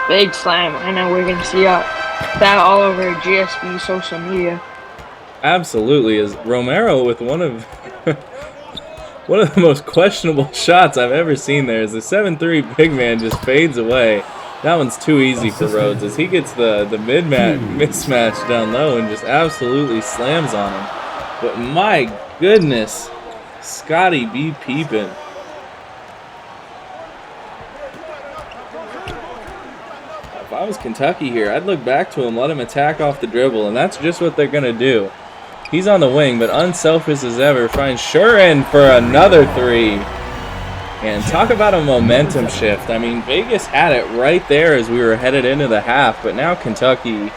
S4: Big slam. I know we're gonna see that all over GSB social media.
S3: Absolutely, as Romero with one of one of the most questionable shots I've ever seen there, as the 7'3" big man just fades away. That one's too easy for Rhodes, as he gets the mid-match mismatch down low and just absolutely slams on him. But my goodness, Scotty B. Pippen. If I was Kentucky here, I'd look back to him, let him attack off the dribble, and that's just what they're going to do. He's on the wing, but unselfish as ever, finds Shurin for another 3. And talk about a momentum shift. I mean, Vegas had it right there as we were headed into the half, but now Kentucky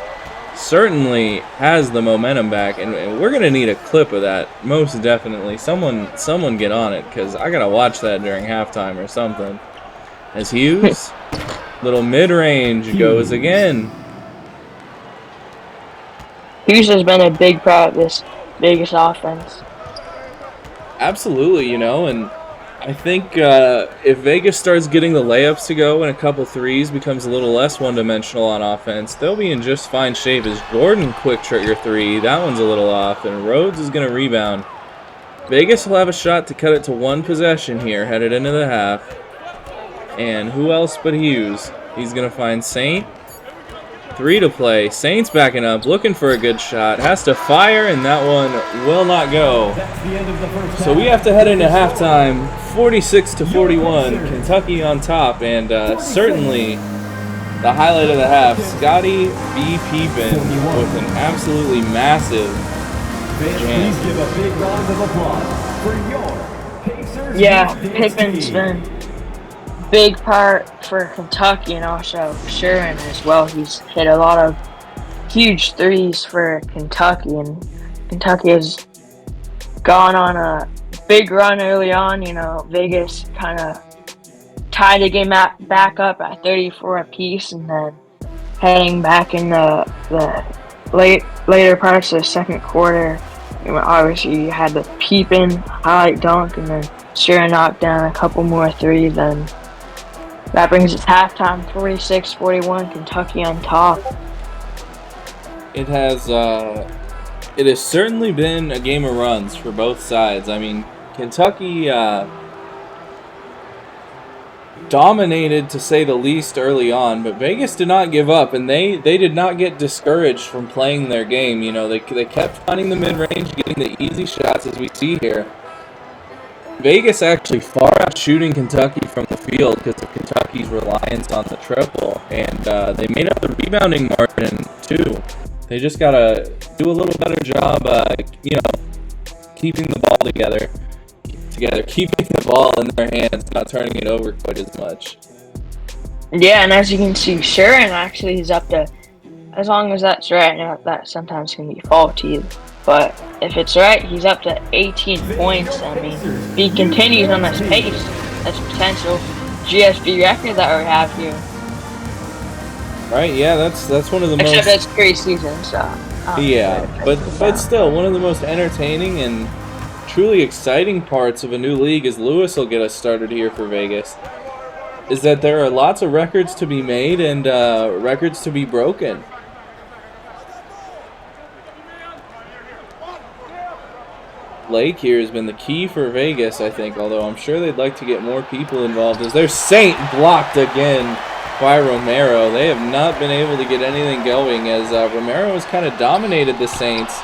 S3: certainly has the momentum back, and we're going to need a clip of that, most definitely. Someone get on it, because I got to watch that during halftime or something. As Hughes, little mid-range goes again.
S4: Hughes has been a big part of this Vegas offense.
S3: Absolutely, you know, and I think if Vegas starts getting the layups to go and a couple threes becomes a little less one-dimensional on offense, they'll be in just fine shape. As Jordan quick trigger 3, that one's a little off, and Rhodes is going to rebound. Vegas will have a shot to cut it to 1 possession here, headed into the half. And who else but Hughes? He's going to find Saint. 3 to play. Saint's backing up, looking for a good shot. Has to fire, and that one will not go. So we have to head into halftime. 46-41. Kentucky on top, and certainly the highlight of the half, Scotty B. Pippen with an absolutely massive jam.
S5: Please give a big round of applause for your Pacers.
S4: Yeah, Pippen's been big part for Kentucky, and also Shurin as well. He's hit a lot of huge threes for Kentucky, and Kentucky has gone on a big run early on. You know, Vegas kind of tied the game back up at 34 apiece, and then heading back in the later parts of the second quarter, you know, obviously you had the Pippen highlight dunk, and then Shurin knocked down a couple more threes, and that brings us halftime, 46-41, Kentucky on top.
S3: It has certainly been a game of runs for both sides. I mean, Kentucky dominated, to say the least, early on, but Vegas did not give up, and they did not get discouraged from playing their game. You know, they kept finding the mid-range, getting the easy shots, as we see here. Vegas actually far out shooting Kentucky from the field because of Kentucky's reliance on the triple, and they made up the rebounding margin too. They just gotta do a little better job, you know, keeping the ball together, keeping the ball in their hands, not turning it over quite as much.
S4: Yeah, and as you can see, Shurin actually is up to, as long as that's right. Now that sometimes can be faulty, but if it's right, he's up to 18 points. I mean, if he continues on this pace, that's potential GSB record that we have here.
S3: Right? Yeah, that's one of the
S4: Except
S3: most.
S4: it's preseason, so.
S3: Yeah, but still, one of the most entertaining and truly exciting parts of a new league, as Lewis will get us started here for Vegas, is that there are lots of records to be made and records to be broken. Lake here has been the key for Vegas, I think, although I'm sure they'd like to get more people involved, as there's Saint blocked again by Romero. They have not been able to get anything going, as Romero has kind of dominated the Saints,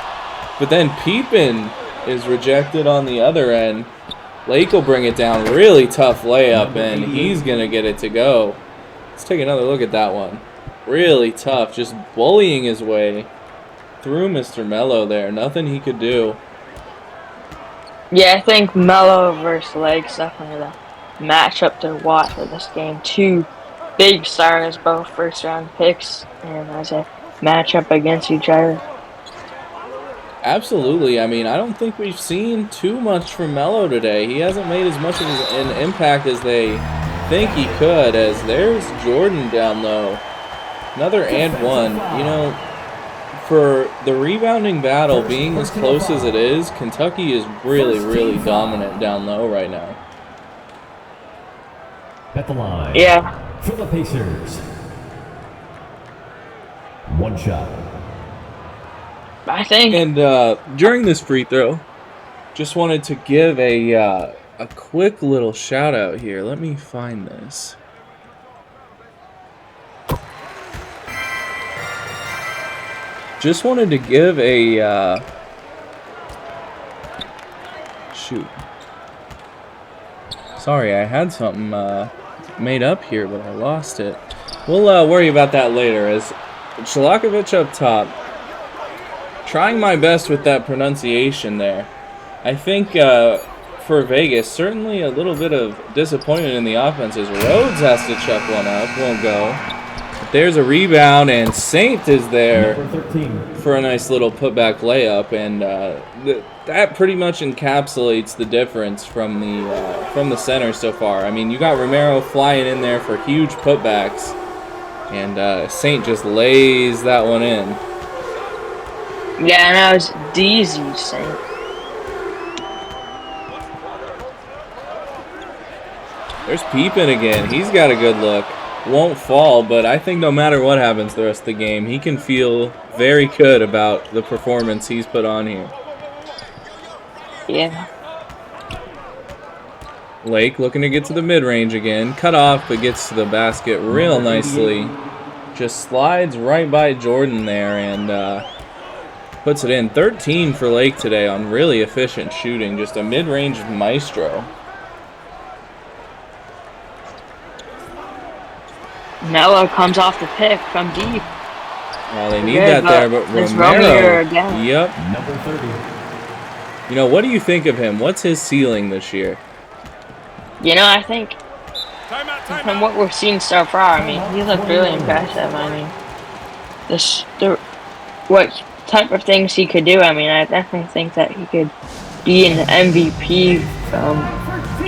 S3: but then Pippen is rejected on the other end. Lake will bring it down. Really tough layup, and he's going to get it to go. Let's take another look at that one. Really tough, just bullying his way through Mr. Mello there. Nothing he could do.
S4: Yeah, I think Mello versus Lake's definitely the matchup to watch for this game. Two big stars, both first-round picks, and as a matchup against each other.
S3: Absolutely. I mean, I don't think we've seen too much from Mello today. He hasn't made as much of an impact as they think he could, as there's Jordan down low. Another and one. You know, for the rebounding battle being as close as it is, Kentucky is really, really dominant down low right now.
S5: At the line.
S4: Yeah.
S5: For the Pacers. One shot.
S4: I think.
S3: And during this free throw, just wanted to give a quick little shout out here. Let me find this. Just wanted to give a shoot. Sorry, I had something made up here, but I lost it. We'll worry about that later. As Shalakovich up top, trying my best with that pronunciation there. I think for Vegas, certainly a little bit of disappointment in the offense as Rhodes has to chuck one up, won't go. But there's a rebound, and Saint is there for a nice little putback layup, and that pretty much encapsulates the difference from the center so far. I mean, you got Romero flying in there for huge putbacks, and Saint just lays that one in.
S4: Yeah, and that was DZ Saint.
S3: There's Peepin again. He's got a good look. Won't fall, but I think no matter what happens the rest of the game, he can feel very good about the performance he's put on here.
S4: Yeah.
S3: Lake looking to get to the mid-range again. Cut off, but gets to the basket real nicely. Just slides right by Jordan there and puts it in. 13 for Lake today on really efficient shooting. Just a mid-range maestro.
S4: Mello comes off the pick from deep.
S3: Well, they need that there, but Romero.
S4: Again.
S3: Yep.
S5: Number 30.
S3: You know, what do you think of him? What's his ceiling this year?
S4: You know, I think from what we're seeing so far, I mean, he looked really impressive. I mean, what type of things he could do, I mean, I definitely think that he could be an MVP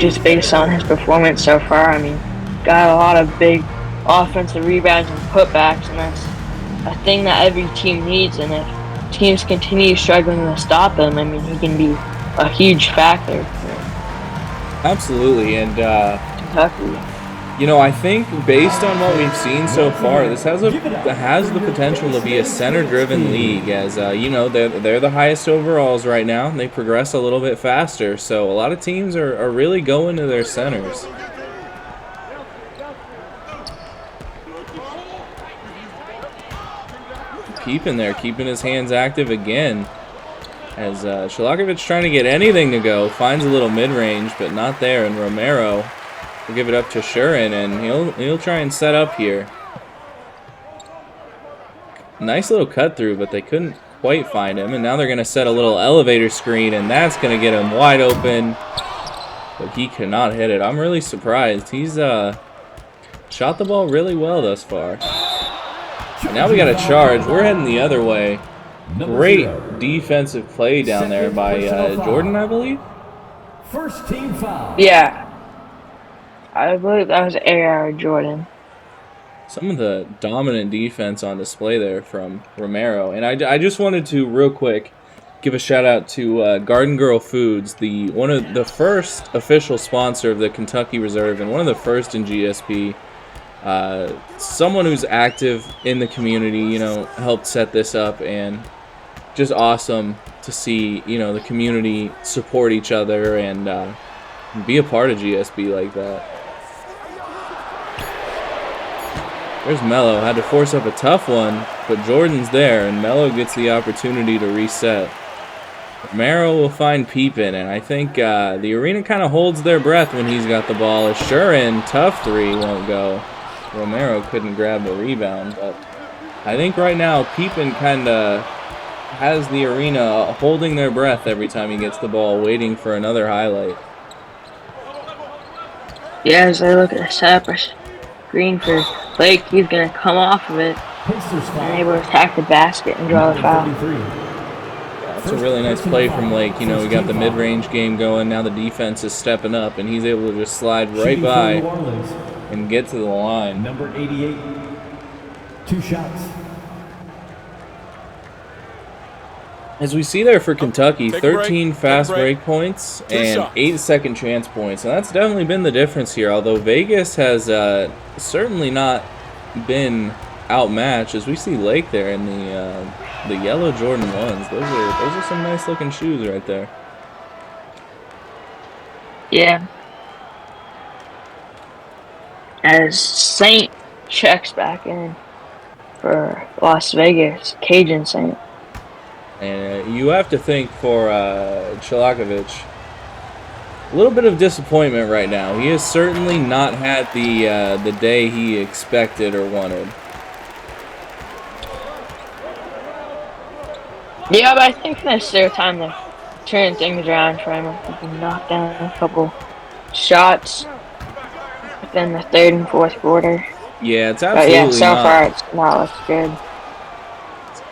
S4: just based on his performance so far. I mean, got a lot of big offensive rebounds and putbacks, and that's a thing that every team needs, and if teams continue struggling to stop him, I mean, he can be a huge factor for
S3: Absolutely, and
S4: Kentucky.
S3: you know, I think based on what we've seen so far, this has the potential to be a center-driven league. As you know, they're the highest overalls right now, and they progress a little bit faster. So a lot of teams are really going to their centers. Keeping his hands active again. As Shalakovich trying to get anything to go, finds a little mid-range, but not there, and Romero will give it up to Shurin, and he'll try and set up here. Nice little cut through, but they couldn't quite find him, and now they're going to set a little elevator screen, and that's going to get him wide open, but he cannot hit it. I'm really surprised. He's shot the ball really well thus far. And now we got a charge. We're heading the other way. Great defensive play down there by Jordan, I believe.
S5: First team foul.
S4: Yeah. I believe that was A.R. Jordan.
S3: Some of the dominant defense on display there from Romero. And I just wanted to, real quick, give a shout out to Garden Girl Foods, one of the first official sponsor of the Kentucky Reserve and one of the first in GSP. Someone who's active in the community, you know, helped set this up, and just awesome to see, you know, the community support each other and be a part of GSB like that. There's Mello. Had to force up a tough one, but Jordan's there, and Mello gets the opportunity to reset. Romero will find Peepin, and I think the arena kind of holds their breath when he's got the ball. Assurin, tough three, won't go. Romero couldn't grab the rebound, but I think right now Peepin kind of has the arena holding their breath every time he gets the ball, waiting for another highlight.
S4: Yeah, as I look at the setup, Green for Lake, he's going to come off of it and able to attack the basket and draw the foul.
S3: That's a really nice play from Lake. You know, we got the mid-range game going. Now the defense is stepping up, and he's able to just slide right by and get to the line.
S5: Number 88, 2 shots.
S3: As we see there for Kentucky, 13 fast break points and 8 second chance points. And that's definitely been the difference here, although Vegas has certainly not been outmatched. As we see Lake there in the yellow Jordan 1s. Those are some nice looking shoes right there.
S4: Yeah. As Saint checks back in for Las Vegas, Cajun Saint.
S3: And you have to think for Chalakovich, a little bit of disappointment right now. He has certainly not had the day he expected or wanted.
S4: Yeah, but I think this is their time to turn things around for him. He can knock down a couple shots within the third and fourth quarter.
S3: Yeah, it's absolutely
S4: but yeah, so far it's not looked good.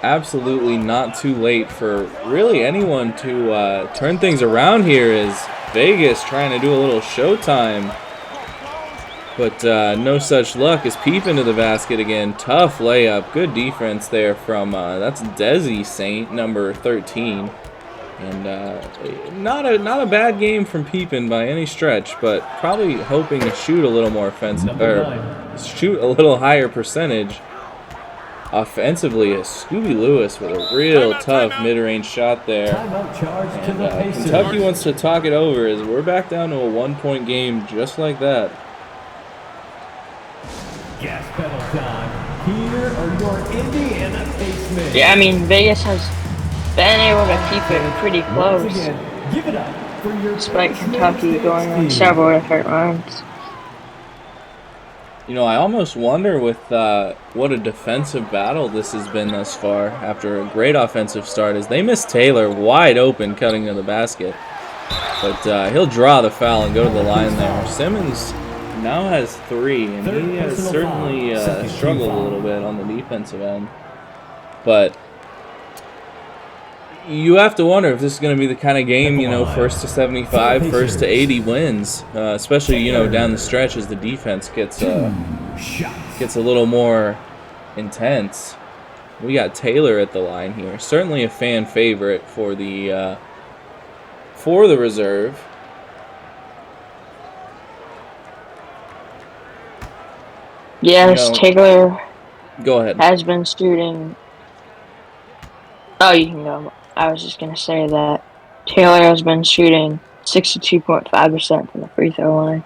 S3: Absolutely not too late for really anyone to turn things around here. As Vegas trying to do a little showtime, but no such luck. As Peep into the basket again. Tough layup. Good defense there from that's Desi Saint, number 13, and not a bad game from Peepin by any stretch, but probably hoping to shoot a little more offensive or shoot a little higher percentage. Offensively, Scooby Lewis with a real tough mid-range shot there. And Kentucky wants to talk it over as we're back down to a 1-point game just like that.
S5: Gas pedal time. Here are your Indiana Pacemen.
S4: Yeah, I mean, Vegas has been able to keep it pretty close.
S5: Give it up for your
S4: despite Kentucky going on several different runs.
S3: You know, I almost wonder with what a defensive battle this has been thus far after a great offensive start, as they miss Taylor wide open cutting to the basket. But he'll draw the foul and go to the line there. Simmons now has 3, and he has certainly struggled a little bit on the defensive end. But you have to wonder if this is going to be the kind of game, you know, first to 75, first to 80 wins, especially, you know, down the stretch as the defense gets a little more intense. We got Taylor at the line here. Certainly a fan favorite for the reserve.
S4: Yes,
S3: You know,
S4: Taylor
S3: go ahead.
S4: has been shooting. Oh, you can go. I was just going to say that Taylor has been shooting 62.5% from the free throw line.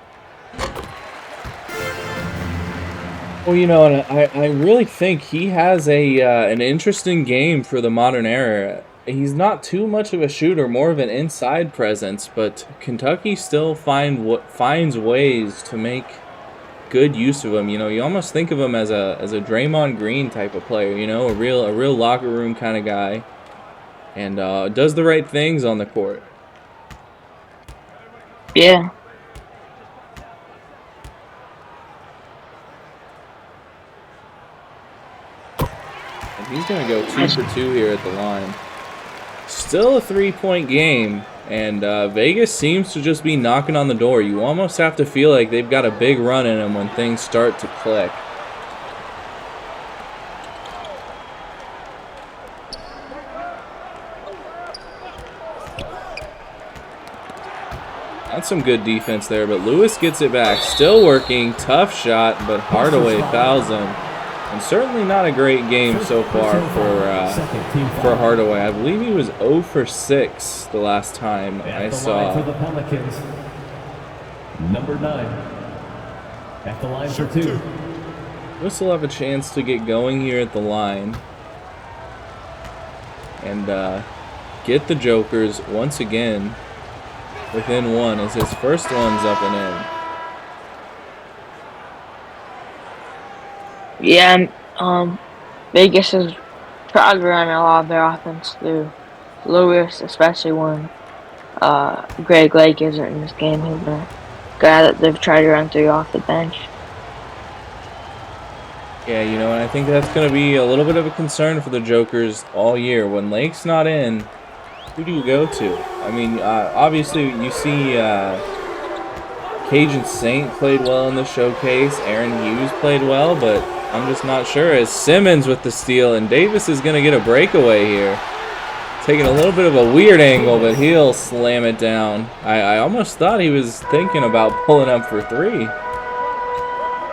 S3: Well, you know, and I really think he has an interesting game for the modern era. He's not too much of a shooter, more of an inside presence, but Kentucky still finds ways to make good use of him. You know, you almost think of him as a Draymond Green type of player, you know, a real locker room kind of guy, and does the right things on the court.
S4: Yeah.
S3: And he's going to go 2 for 2 here at the line. Still a 3-point game, and Vegas seems to just be knocking on the door. You almost have to feel like they've got a big run in them when things start to click. That's some good defense there, but Lewis gets it back. Still working, tough shot, but Hardaway fouls him. And certainly not a great game so far for Hardaway. I believe he was 0 for 6 the last time I saw.
S5: For the Pelicans, number 9. At the line for 2.
S3: We'll still have a chance to get going here at the line. And get the Jokers once again within one as his first one's up and in.
S4: Yeah, Vegas has tried to run a lot of their offense through Lewis, especially when Greg Lake isn't in this game. He's the guy that they've tried to run through off the bench.
S3: Yeah, you know, and I think that's going to be a little bit of a concern for the Jokers all year. When Lake's not in, who do you go to? I mean, obviously you see Cajun Saint played well in the showcase. Aaron Hughes played well, but I'm just not sure. As Simmons with the steal, and Davis is going to get a breakaway here. Taking a little bit of a weird angle, but he'll slam it down. I almost thought he was thinking about pulling up for three.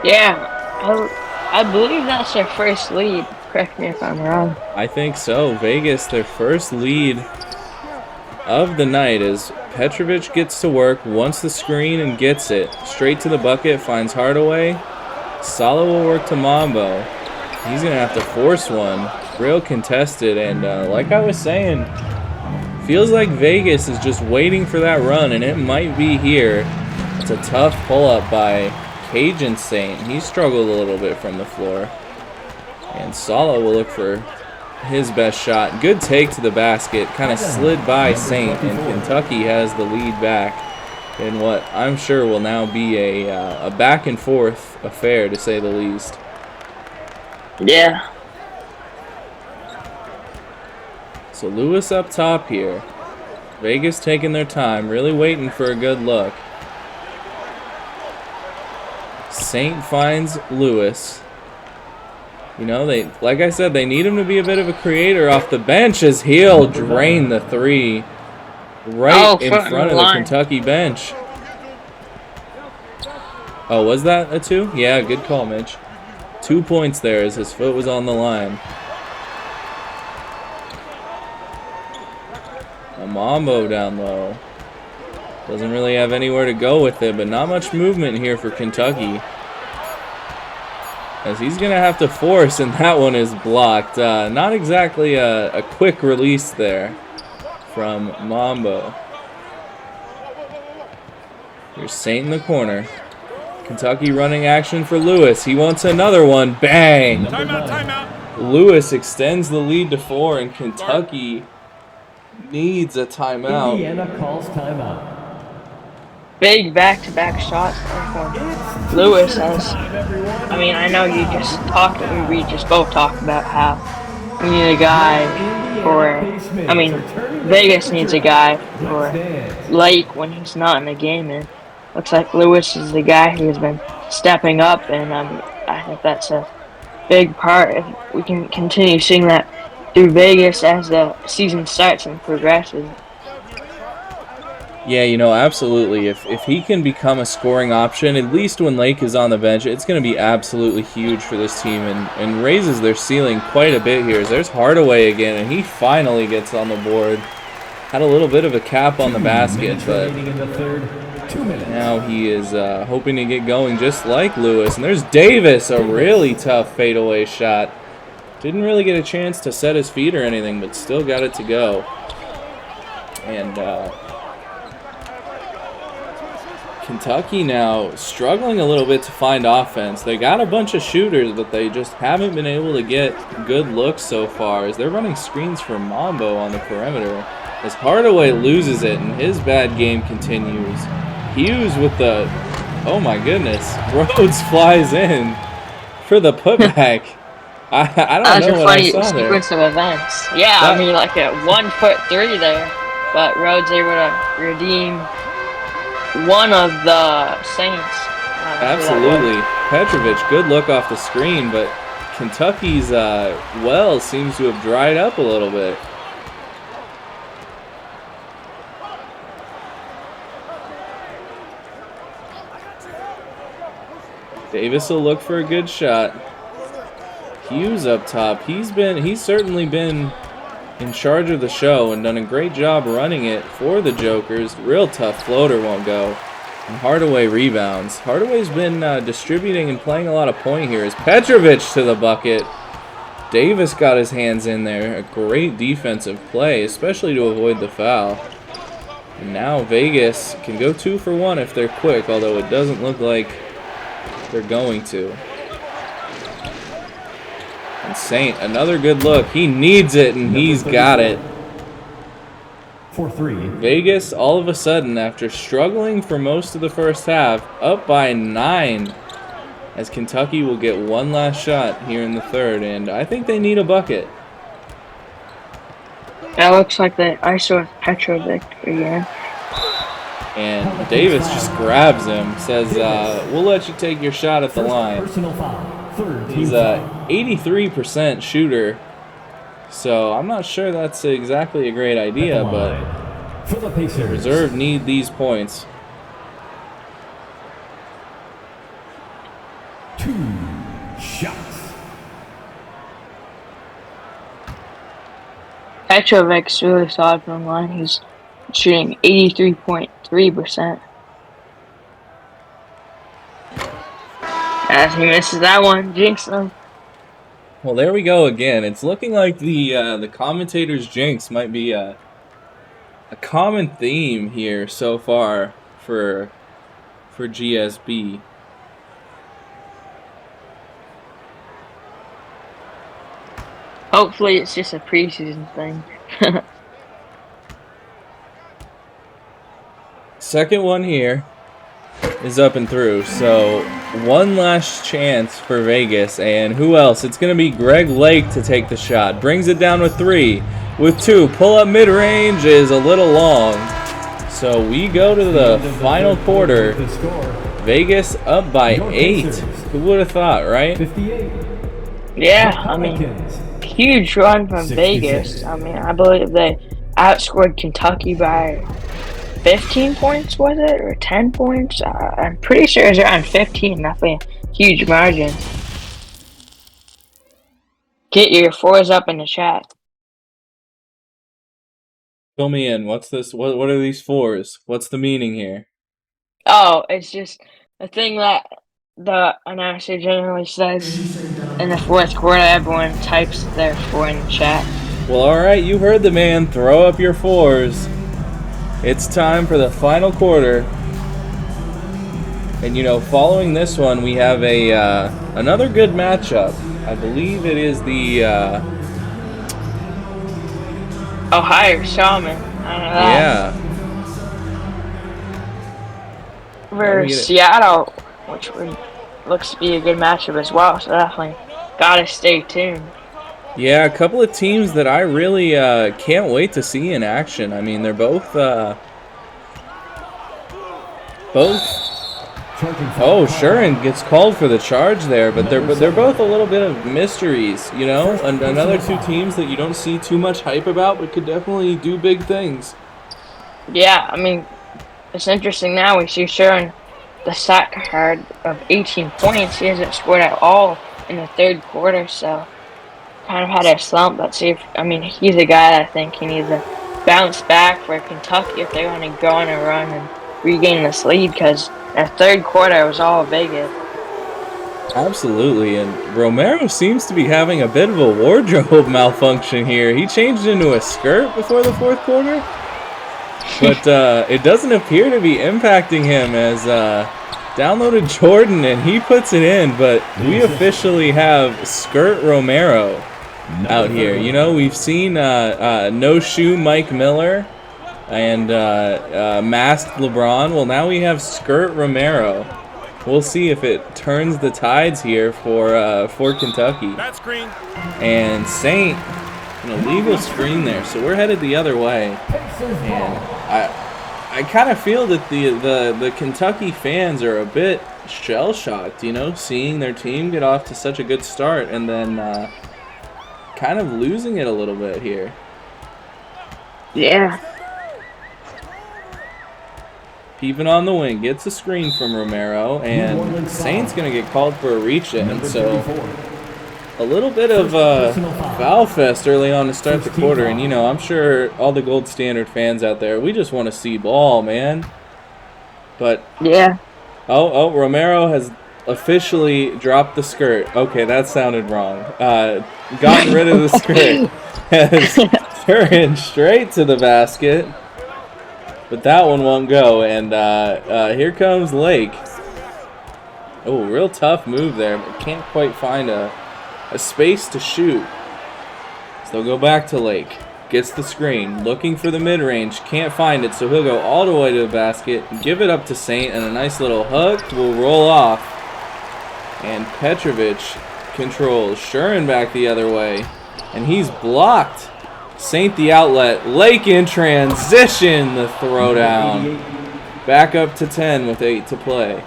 S4: Yeah, I believe that's their first lead. Correct me if I'm wrong.
S3: I think so. Vegas, their first lead of the night as Petrovic gets to work, wants the screen and gets it. Straight to the bucket, finds Hardaway. Sala will work to Mambo. He's going to have to force one. Real contested, and like I was saying, feels like Vegas is just waiting for that run, and it might be here. It's a tough pull-up by Cajun Saint. He struggled a little bit from the floor. And Sala will look for his best shot. Good take to the basket. Kind of slid by Saint, and Kentucky has the lead back in what I'm sure will now be a back-and-forth affair, to say the least.
S4: Yeah.
S3: So Lewis up top here. Vegas taking their time, really waiting for a good look. Saint finds Lewis. You know, like I said, they need him to be a bit of a creator off the bench as he'll drain the three right in front of the Kentucky bench. Oh, was that a two? Yeah, good call, Mitch. 2 points there as his foot was on the line. Mambo down low. Doesn't really have anywhere to go with it, but not much movement here for Kentucky. As he's going to have to force, and that one is blocked. Not exactly a quick release there from Mambo. Here's Saint in the corner. Kentucky running action for Lewis. He wants another one. Bang!
S1: Timeout, timeout.
S3: Lewis extends the lead to 4, and Kentucky needs a timeout.
S5: Indiana calls timeout.
S4: Big back-to-back shots from Lewis. I mean, I know you just talked, we just both talked about how we need a guy for, I mean, Vegas needs a guy for Lake when he's not in the game, and looks like Lewis is the guy who has been stepping up, and I think that's a big part. If we can continue seeing that through Vegas as the season starts and progresses.
S3: Yeah, you know, absolutely. If he can become a scoring option, at least when Lake is on the bench, it's going to be absolutely huge for this team and raises their ceiling quite a bit here. There's Hardaway again, and he finally gets on the board. Had a little bit of a cap on the basket, but now he is hoping to get going just like Lewis. And there's Davis, a really tough fadeaway shot. Didn't really get a chance to set his feet or anything, but still got it to go. And Kentucky now struggling a little bit to find offense. They got a bunch of shooters, but they just haven't been able to get good looks so far as they're running screens for Mambo on the perimeter. As Hardaway loses it and his bad game continues. Hughes with the, oh my goodness, Rhodes flies in for the putback. I don't know what I saw there.
S4: That was a funny sequence of events. Yeah, I mean, like a 1 foot three there, but Rhodes able to redeem one of the Saints.
S3: Absolutely. Petrovic, good look off the screen, but Kentucky's well seems to have dried up a little bit. Davis will look for a good shot. Hughes up top. He's certainly been in charge of the show and done a great job running it for the Jokers. Real tough floater won't go. And Hardaway rebounds. Hardaway's been distributing and playing a lot of point here. As Petrovic to the bucket. Davis got his hands in there. A great defensive play, especially to avoid the foul. And now Vegas can go 2 for 1 if they're quick, although it doesn't look like they're going to. And Saint, another good look. He needs it, and he's got it.
S5: For 3.
S3: Vegas, all of a sudden, after struggling for most of the first half, up by 9, as Kentucky will get one last shot here in the third, and I think they need a bucket.
S4: That looks like the ISO of Petrovic again.
S3: And Davis just grabs him, says, we'll let you take your shot at the line.
S5: Personal foul. Third team
S3: He's
S5: foul.
S3: a 83% shooter, so I'm not sure that's exactly a great idea, but
S5: For the Pacers.
S3: Reserve need these points.
S5: 2 shots.
S4: Petrovic's really solid from the line. He's shooting 83.3%. As he misses that one, jinx him.
S3: Well, there we go again. It's looking like the commentator's jinx might be a common theme here so far for GSB.
S4: Hopefully it's just a preseason thing.
S3: Second one here is up and through, so one last chance for Vegas, and who else? It's going to be Greg Lake to take the shot. Brings it down with 3. With 2, pull up mid-range is a little long. So we go to the final quarter.
S5: The score.
S3: Vegas up by 8. Who would have thought, right?
S5: 58.
S4: Yeah, I mean,
S5: Pelicans.
S4: huge run from
S5: 66.
S4: Vegas. I mean, I believe they outscored Kentucky by 15 points, was it? Or 10 points? I'm pretty sure it's around 15. Definitely a huge margin. Get your 4s up in the chat.
S3: Fill me in. What's this? What are these 4s? What's the meaning here?
S4: Oh, it's just a thing that the announcer generally says in the fourth quarter. Everyone types their 4 in the chat.
S3: Well, alright, you heard the man. Throw up your 4s. It's time for the final quarter. And, you know, following this one, we have another good matchup. I believe it is the...
S4: Ohio Shaman. I don't know that.
S3: Yeah.
S4: Versus Seattle, which looks to be a good matchup as well. So definitely gotta stay tuned.
S3: Yeah, a couple of teams that I really can't wait to see in action. I mean, they're both... Oh, Shurin gets called for the charge there, but they're both a little bit of mysteries, you know? And another 2 teams that you don't see too much hype about, but could definitely do big things.
S4: Yeah, I mean, it's interesting now. We see Shurin, the stat card of 18 points. He hasn't scored at all in the third quarter, so kind of had a slump. But see if, I mean, he's a guy that I think he needs to bounce back for Kentucky if they want to go on a run and regain this lead, because the third quarter was all Vegas.
S3: Absolutely, and Romero seems to be having a bit of a wardrobe malfunction here. He changed into a skirt before the fourth quarter, but it doesn't appear to be impacting him, as downloaded Jordan and he puts it in, but we officially have Skirt Romero out here. You know, we've seen No Shoe Mike Miller and Masked LeBron. Well, now we have Skirt Romero. We'll see if it turns the tides here for Kentucky.
S1: That screen.
S3: And Saint, an illegal screen there, so we're headed the other way. And I kind of feel that the Kentucky fans are a bit shell-shocked, you know, seeing their team get off to such a good start and then kind of losing it a little bit here.
S4: Yeah.
S3: Even on the wing, gets a screen from Romero, and Saint's going to get called for a reach-in, so a little bit of foul fest early on to start the quarter, and, you know, I'm sure all the Gold Standard fans out there, we just want to see ball, man. But,
S4: Yeah.
S3: oh, Romero has officially dropped the skirt. Okay, that sounded wrong. Gotten rid of the skirt. Has turned straight to the basket. But that one won't go. And here comes Lake. Oh, real tough move there. But can't quite find a space to shoot. So they'll go back to Lake. Gets the screen. Looking for the mid-range. Can't find it. So he'll go all the way to the basket. Give it up to Saint. And a nice little hook will roll off. And Petrovic controls. Shurin back the other way. And he's blocked. Saint the outlet. Lake in transition. The throwdown. Back up to 10 with 8 to play.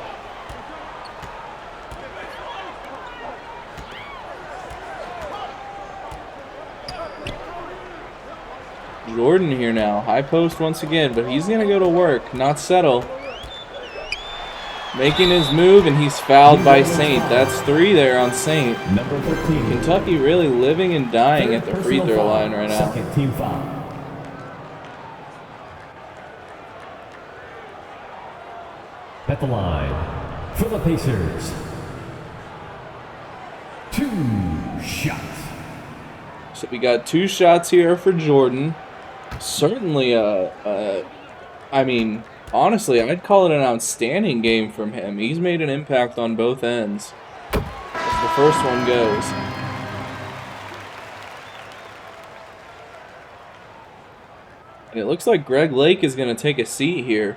S3: Jordan here now. High post once again, but he's going to go to work, not settle. Making his move, and he's fouled by Saint. That's 3 there on Saint.
S5: Number 13.
S3: Kentucky really living and dying at the free throw line right now.
S5: Second team foul. At the line for the Pacers. 2 shots.
S3: So we got 2 shots here for Jordan. Certainly, I mean, honestly, I'd call it an outstanding game from him. He's made an impact on both ends. As the first one goes. And it looks like Greg Lake is going to take a seat here.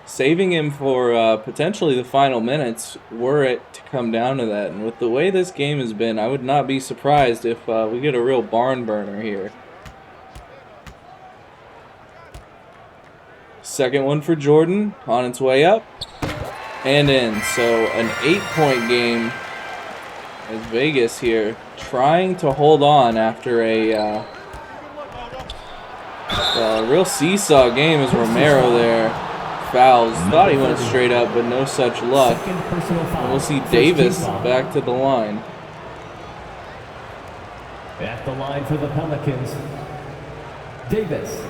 S3: Saving him for potentially the final minutes were it to come down to that. And with the way this game has been, I would not be surprised if we get a real barn burner here. Second one for Jordan, on its way up and in. So an 8-point game as Vegas here trying to hold on after a real seesaw game as Romero there fouls. Thought he went straight up, but no such luck. And we'll see Davis back to the line.
S5: At the line for the Pelicans. Davis.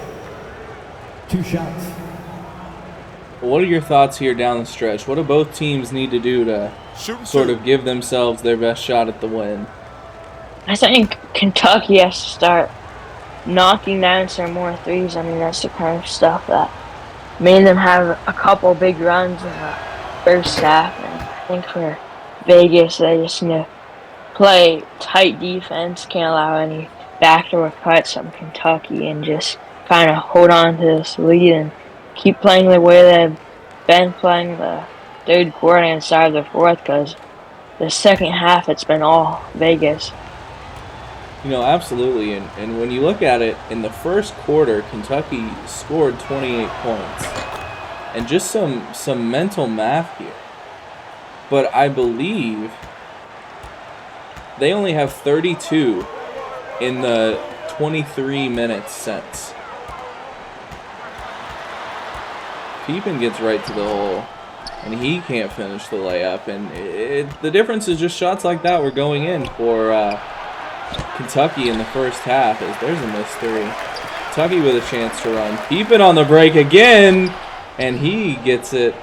S5: 2 shots.
S3: What are your thoughts here down the stretch? What do both teams need to do to sort of give themselves their best shot at the win?
S4: I think Kentucky has to start knocking down some more threes. I mean, that's the kind of stuff that made them have a couple big runs in the first half. And I think for Vegas, they just need to play tight defense, can't allow any backdoor cuts from Kentucky, and just kind of hold on to this lead and keep playing the way they've been playing the third quarter and start of the fourth, because the second half it's been all Vegas.
S3: You know, absolutely. And when you look at it, in the first quarter, Kentucky scored 28 points. And just some mental math here. But I believe they only have 32 in the 23 minutes since. Peepin gets right to the hole, and he can't finish the layup. And the difference is just shots like that were going in for Kentucky in the first half. As there's a missed 3. Kentucky with a chance to run. Peepin on the break again, and he gets it,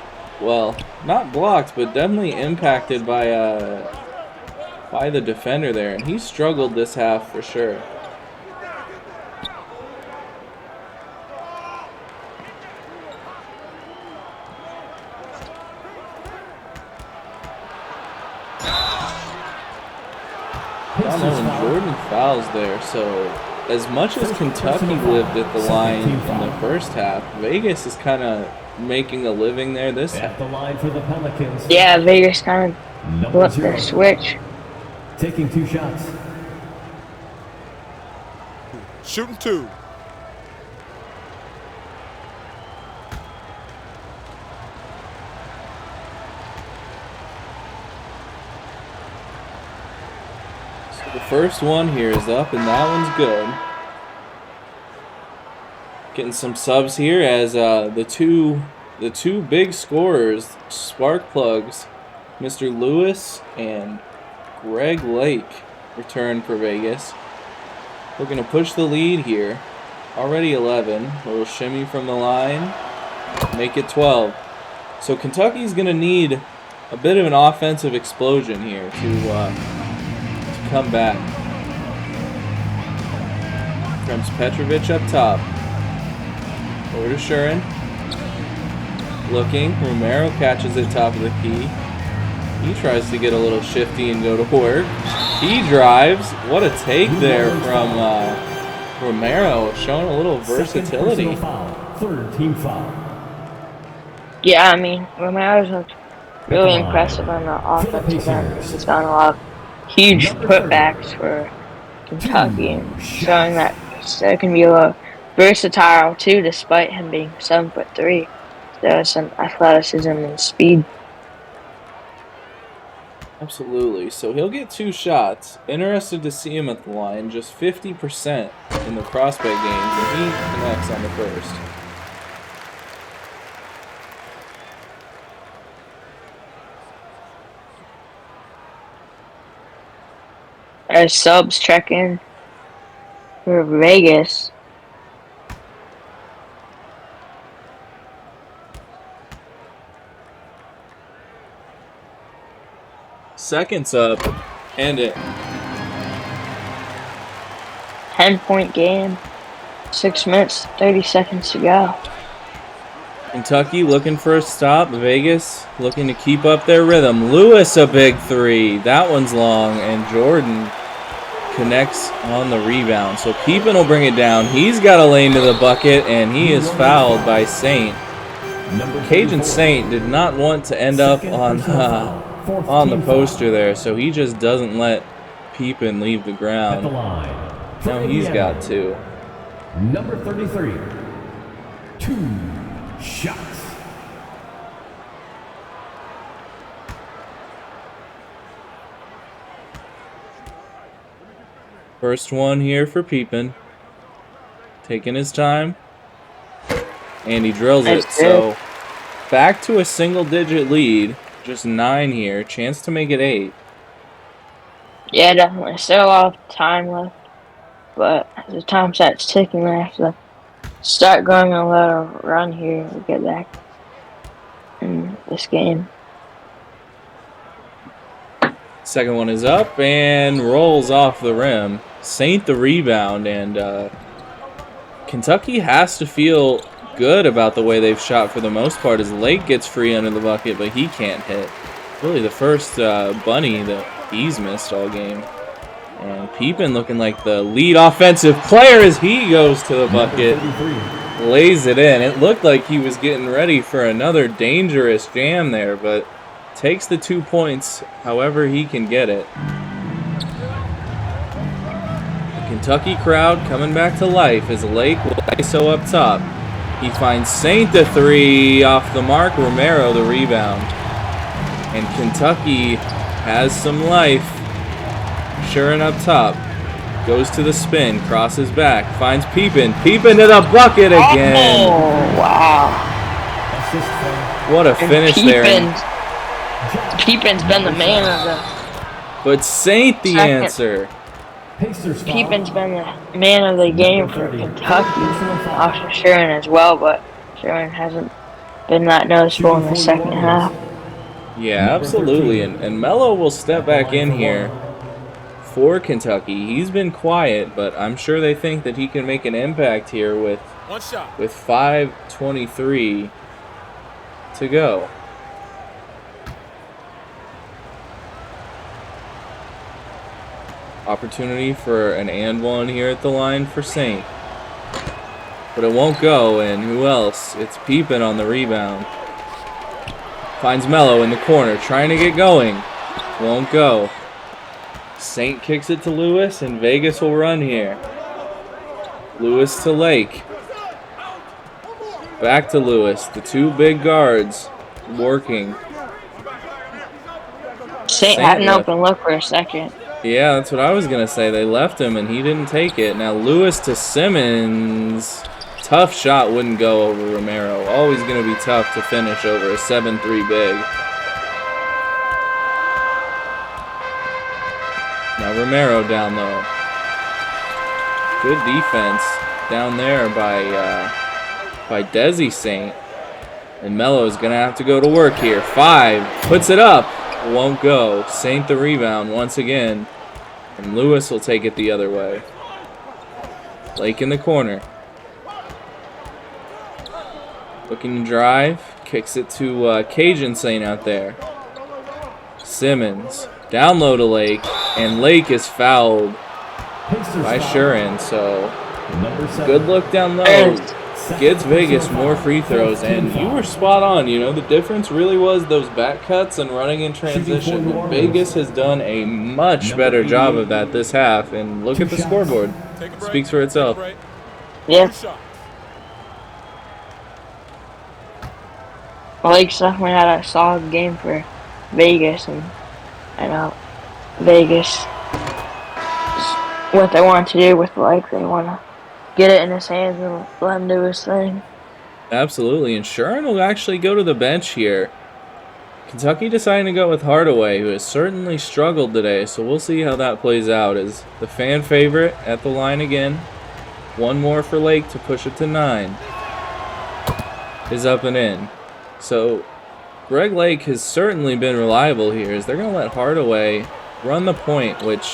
S3: well, not blocked, but definitely impacted by the defender there. And he struggled this half for sure. I don't know, and Jordan fouls there, so as much as Kentucky lived at the line in the first half, Vegas is kind of making a living there this half.
S5: At the line for the Pelicans.
S4: Yeah, Vegas kind of flipped their switch.
S5: Taking 2 shots.
S1: Shooting 2.
S3: The first one here is up, and that one's good. Getting some subs here as the two big scorers, spark plugs, Mr. Lewis and Greg Lake, return for Vegas. Looking to push the lead here. Already 11. A little shimmy from the line. Make it 12. So Kentucky's going to need a bit of an offensive explosion here to come back. Comes Petrovic up top. Over to Shurin. Looking. Romero catches it top of the key. He tries to get a little shifty and go to work. He drives. What a take there from Romero, showing a little versatility.
S5: Third team foul.
S4: Yeah, I mean, Romero's looked really impressive on the offensive end. He's done a lot of huge putbacks for Kentucky and showing that there can be a little versatile too, despite him being 7'3". There's some athleticism and speed.
S3: Absolutely. So he'll get 2 shots. Interested to see him at the line. Just 50% in the prospect games, and he connects on the first.
S4: As subs check in for Vegas.
S3: Seconds up, and it.
S4: 10-point game. 6 minutes, 30 seconds to go.
S3: Kentucky looking for a stop. Vegas looking to keep up their rhythm. Lewis a big 3. That one's long, and Jordan connects on the rebound. So Peepin will bring it down. He's got a lane to the bucket, and he is fouled by Saint. Cajun Saint did not want to end up on the poster there, so he just doesn't let Peepin leave the ground. Now he's got 2.
S5: Number 33. 2 shots.
S3: First one here for Peepin. Taking his time. And he drills it. So back to a single-digit lead. Just 9 here. Chance to make it 8.
S4: Yeah, definitely. Still a lot of time left. But as the time starts ticking, they have to start going a little run here to get back in this game.
S3: Second one is up and rolls off the rim. Saint the rebound, and Kentucky has to feel good about the way they've shot for the most part, as Lake gets free under the bucket, but he can't hit. Really the first bunny that he's missed all game. And Peepin looking like the lead offensive player as he goes to the bucket, lays it in. It looked like he was getting ready for another dangerous jam there, but takes the 2 points however he can get it. The Kentucky crowd coming back to life as Lake will ISO up top. He finds Saint the 3 off the mark, Romero the rebound. And Kentucky has some life. Shurin up top. Goes to the spin, crosses back, finds Peepin. Peepin to the bucket again.
S4: Oh, wow.
S3: What a finish there.
S4: Peepin's been the man of the...
S3: But Saint the answer.
S4: Peepin's been the man of the game for Kentucky. Also Shurin as well, but Shurin hasn't been that noticeable in the second half.
S3: Yeah, absolutely. And Melo will step back in here for Kentucky. He's been quiet, but I'm sure they think that he can make an impact here with 5:23 to go. Opportunity for an and one here at the line for Saint. But it won't go, and who else? It's Peepin on the rebound. Finds Melo in the corner, trying to get going. Won't go. Saint kicks it to Lewis, and Vegas will run here. Lewis to Lake. Back to Lewis. The 2 big guards working.
S4: Saint had an open look for a second.
S3: Yeah, that's what I was going to say. They left him, and he didn't take it. Now Lewis to Simmons. Tough shot wouldn't go over Romero. Always going to be tough to finish over a 7-3 big. Now Romero down low. Good defense down there by Desi Saint. And Melo's going to have to go to work here. 5, puts it up. Won't go. Saint the rebound once again. And Lewis will take it the other way. Lake in the corner. Looking to drive. Kicks it to Cajun Saint out there. Simmons. Down low to Lake. And Lake is fouled by Shurin. So good look down low. Gets Vegas more free throws, and you were spot on. You know, the difference really was those back cuts and running in transition. Vegas has done a much better job of that this half, and look at the scoreboard. Speaks for itself.
S4: Yeah. Lake's definitely had a solid game for Vegas, and I know Vegas, what they want to do with Lake, they want to get it in his hands and let him do his thing.
S3: Absolutely, and Shurin will actually go to the bench here. Kentucky deciding to go with Hardaway, who has certainly struggled today, so we'll see how that plays out. As the fan favorite at the line again. One more for Lake to push it to 9. Is up and in. So Greg Lake has certainly been reliable here, as they're going to let Hardaway run the point, which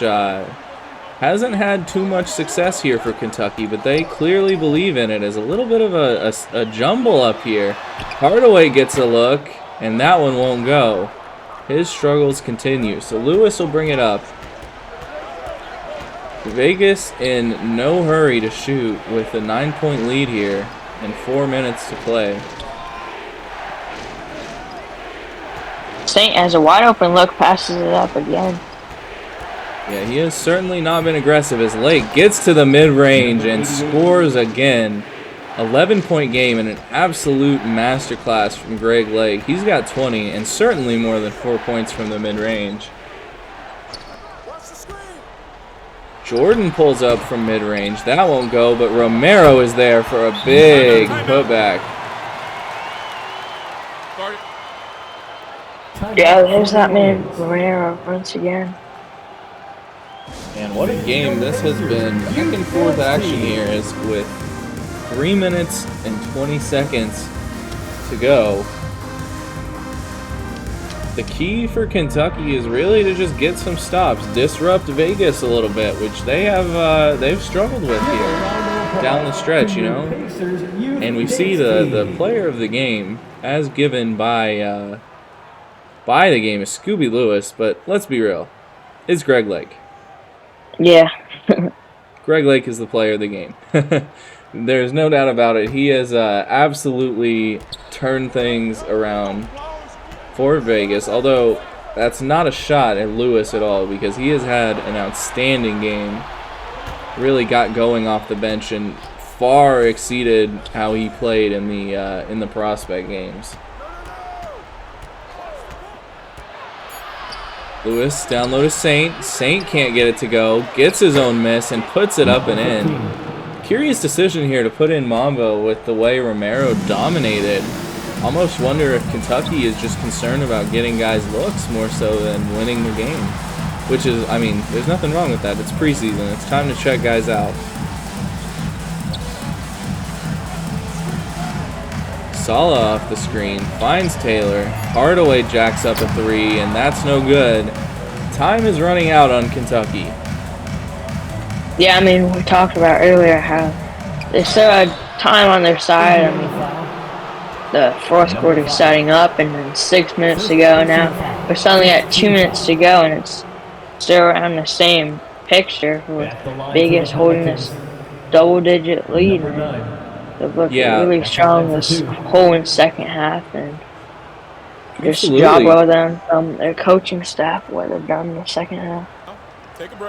S3: hasn't had too much success here for Kentucky, but they clearly believe in it. As a little bit of a jumble up here. Hardaway gets a look, and that one won't go. His struggles continue, so Lewis will bring it up. Vegas in no hurry to shoot with a 9-point lead here and 4 minutes to play.
S4: Saint has a wide open look, passes it up again.
S3: Yeah, he has certainly not been aggressive as Lake gets to the mid-range and scores again. 11-point game and an absolute masterclass from Greg Lake. He's got 20 and certainly more than 4 points from the mid-range. Jordan pulls up from mid-range. That won't go, but Romero is there for a big putback.
S4: Yeah, there's that man, Romero, once again.
S3: And what a game this has been. Back and forth action here is with 3 minutes and 20 seconds to go. The key for Kentucky is really to just get some stops, disrupt Vegas a little bit, which they have they've struggled with here down the stretch, you know. And we see the player of the game as given by the game is Scooby Lewis, but let's be real, it's Greg Lake.
S4: Yeah.
S3: Greg Lake is the player of the game. There's no doubt about it. He has absolutely turned things around for Vegas, although that's not a shot at Lewis at all, because he has had an outstanding game. Really got going off the bench and far exceeded how he played in the prospect games. Lewis down low to Saint. Saint can't get it to go. Gets his own miss and puts it up and in. Curious decision here to put in Mambo with the way Romero dominated. Almost wonder if Kentucky is just concerned about getting guys looks more so than winning the game. Which is, I mean, there's nothing wrong with that. It's preseason. It's time to check guys out. Sala off the screen, finds Taylor. Hardaway jacks up a 3, and that's no good. Time is running out on Kentucky.
S4: Yeah, I mean, we talked about earlier how they still had time on their side. I mean, the fourth quarter setting up, and then 6 minutes to go. Now we're suddenly at 2 minutes to go, and it's still around the same picture with Vegas holding this double-digit lead. They've looked really strong this whole second half, and just job well done from their coaching staff what they've done in the second half.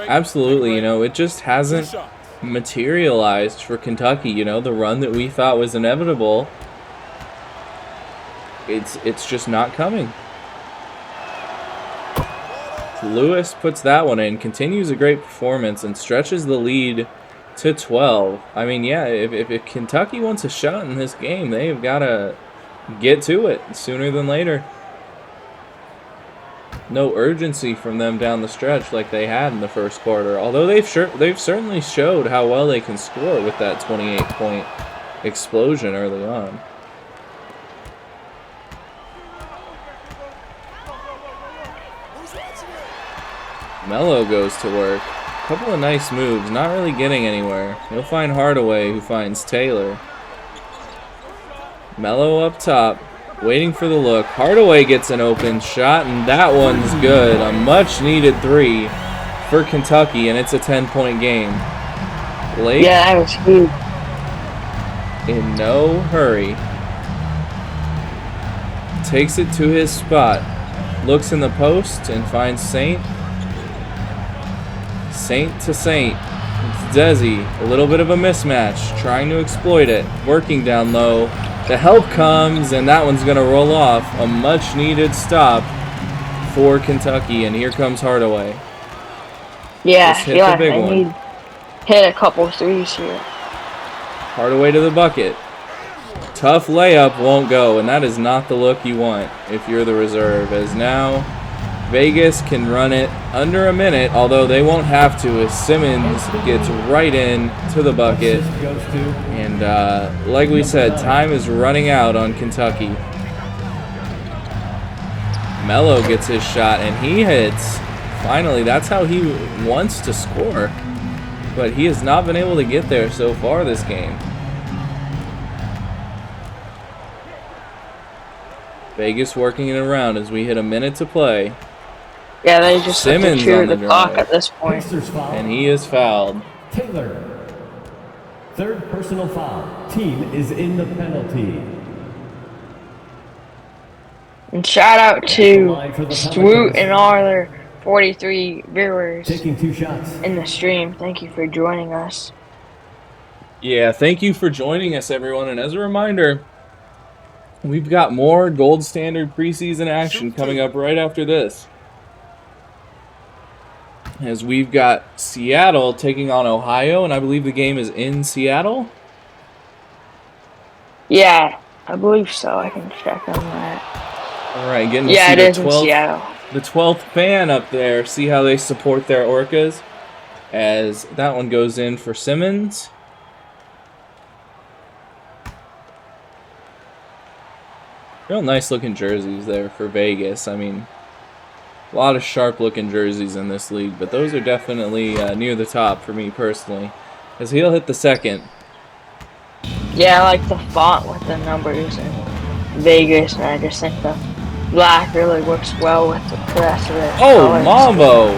S3: Absolutely, you know, it just hasn't materialized for Kentucky. You know, the run that we thought was inevitable, it's just not coming. Lewis puts that one in, continues a great performance, and stretches the lead to 12. I mean, yeah, if Kentucky wants a shot in this game, they've got to get to it sooner than later. No urgency from them down the stretch like they had in the first quarter, although they've certainly showed how well they can score with that 28-point explosion early on. Mello goes to work. A couple of nice moves, not really getting anywhere. He'll find Hardaway, who finds Taylor. Mello up top, waiting for the look. Hardaway gets an open shot, and that one's good. A much-needed 3 for Kentucky, and it's a 10-point game. Blake,
S4: Yeah, that was huge.
S3: in no hurry, takes it to his spot. Looks in the post and finds Saint. Saint to Saint. It's Desi. A little bit of a mismatch. Trying to exploit it. Working down low. The help comes, and that one's going to roll off. A much-needed stop for Kentucky, and here comes Hardaway.
S4: Yeah,
S3: Just hit the big
S4: I
S3: one.
S4: need hit a couple threes here.
S3: Hardaway to the bucket. Tough layup won't go, and that is not the look you want if you're the reserve, as now Vegas can run it under a minute, although they won't have to, as Simmons gets right in to the bucket.
S5: Assist goes to
S3: And like we said, time is running out on Kentucky. Mello gets his shot, and he hits. Finally, that's how he wants to score. But he has not been able to get there so far this game. Vegas working it around as we hit a minute to play.
S4: Yeah, they just have to
S3: Simmons
S4: cheer
S3: on the
S4: the clock
S3: drive.
S4: at this point.
S5: Pacers foul.
S3: And he is fouled.
S5: Taylor. Third personal foul. Team is in the penalty.
S4: And shout out to Swoot and all their 43 viewers
S5: Taking 2 shots.
S4: in the stream. Thank you for joining us.
S3: Yeah, thank you for joining us, everyone. And as a reminder, we've got more Gold Standard preseason action coming up right after this. As we've got Seattle taking on Ohio, and I believe the game is in Seattle.
S4: Yeah, I believe so. I can check on that.
S3: All right, getting to
S4: Yeah,
S3: see
S4: it
S3: the
S4: is in
S3: 12th,
S4: Seattle.
S3: the 12th fan up there. See how they support their Orcas. As that one goes in for Simmons. Real nice looking jerseys there for Vegas. I mean, a lot of sharp looking jerseys in this league, but those are definitely near the top for me personally. As he'll hit the second.
S4: Yeah, I like the font with the numbers in Vegas, and I just think the black really works well with the rest of it.
S3: Oh, Mambo!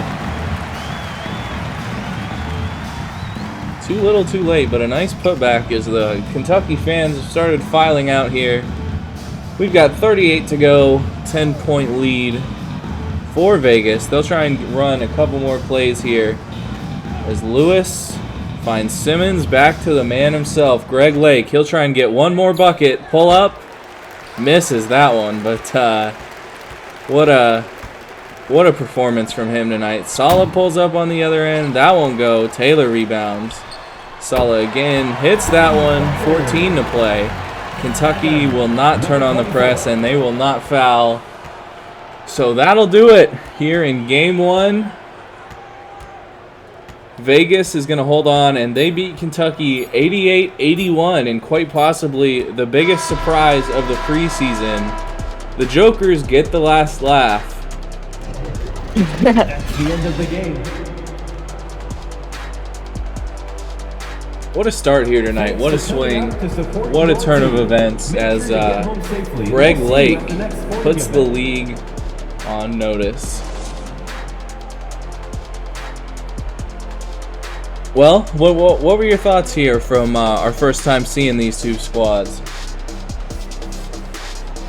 S3: Too little, too late, but a nice putback as the Kentucky fans have started filing out here. We've got 38 to go, 10-point lead for Vegas. They'll try and run a couple more plays here as Lewis finds Simmons, back to the man himself, Greg Lake. He'll try and get one more bucket, pull up, misses that one, but what a performance from him tonight. Sala pulls up on the other end, that won't go. Taylor rebounds. Sala again hits that one, 14 to play. Kentucky will not turn on the press, and they will not foul. So that'll do it here in game one. Vegas is going to hold on, and they beat Kentucky 88-81, and quite possibly the biggest surprise of the preseason. The Jokers get the last laugh.
S5: That's the end of the game.
S3: What a start here tonight. What a swing. What a turn of events as Greg Lake puts the league on notice. Well, what were your thoughts here from our first time seeing these two squads?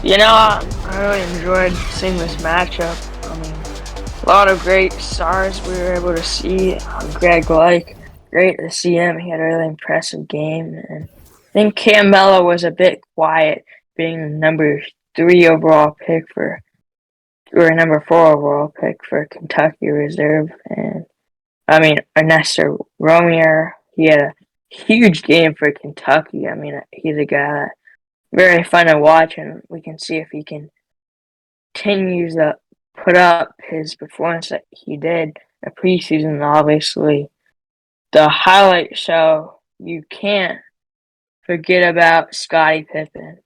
S4: You know, I really enjoyed seeing this matchup. I mean, a lot of great stars we were able to see. Greg Lake, great to see him. He had a really impressive game. And I think Cam Mello was a bit quiet, being the number 3 overall pick or number 4 overall pick for Kentucky Reserve. And I mean, Ernesto Romier, he had a huge game for Kentucky. I mean, he's a guy that very fun to watch, and we can see if he can continue to put up his performance that he did in the preseason. Obviously, the highlight show, you can't forget about Scottie Pippen.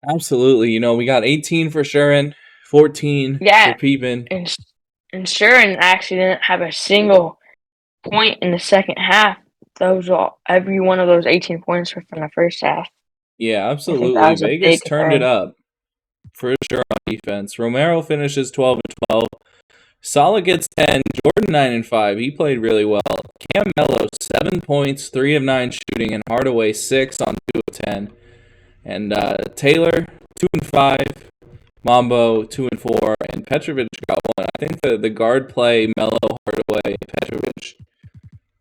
S3: Absolutely. You know, we got 18 for Shurin, 14
S4: Yeah.
S3: for Pippen.
S4: And And Shuren actually didn't have a single point in the second half. Every one of those 18 points were from the first half.
S3: Yeah,
S4: I think that
S3: absolutely.
S4: was a
S3: Vegas
S4: big
S3: turned it
S4: thing.
S3: up for sure on defense. Romero finishes 12 and 12. Sala gets 10. Jordan 9 and 5. He played really well. Cam Mello 7 points, 3 of 9 shooting, and Hardaway 6 on 2 of 10. And Taylor 2 and 5. Mambo 2 and 4, and Petrovic got 1. I think the guard play, Mello, Hardaway, Petrovic,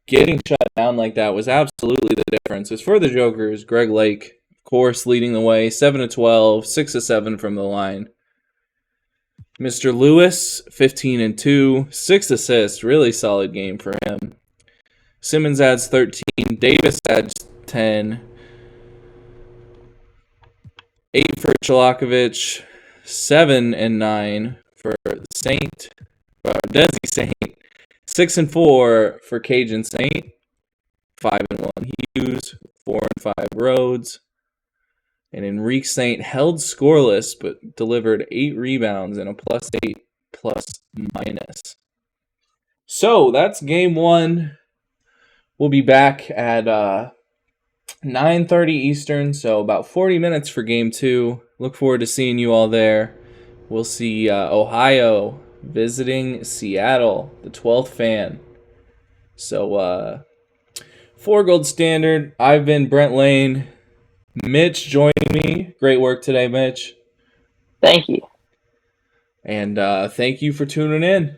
S3: getting shut down like that was absolutely the difference. As for the Jokers, Greg Lake, of course, leading the way, 7 of 12, 6 of 7 from the line. Mr. Lewis, 15 and 2, 6 assists, really solid game for him. Simmons adds 13, Davis adds 10, 8 for Chalakovich, 7 and 9 for Desi Saint, 6 and 4 for Cajun Saint, 5 and 1 Hughes, 4 and 5 Rhodes, and Enrique Saint held scoreless but delivered 8 rebounds and a +8 +. So that's game 1. We'll be back at 9:30 Eastern, so about 40 minutes for game 2. Look forward to seeing you all there. We'll see Ohio visiting Seattle, the 12th fan. So, for Gold Standard, I've been Brent Lane. Mitch joining me. Great work today, Mitch.
S4: Thank you.
S3: And thank you for tuning in.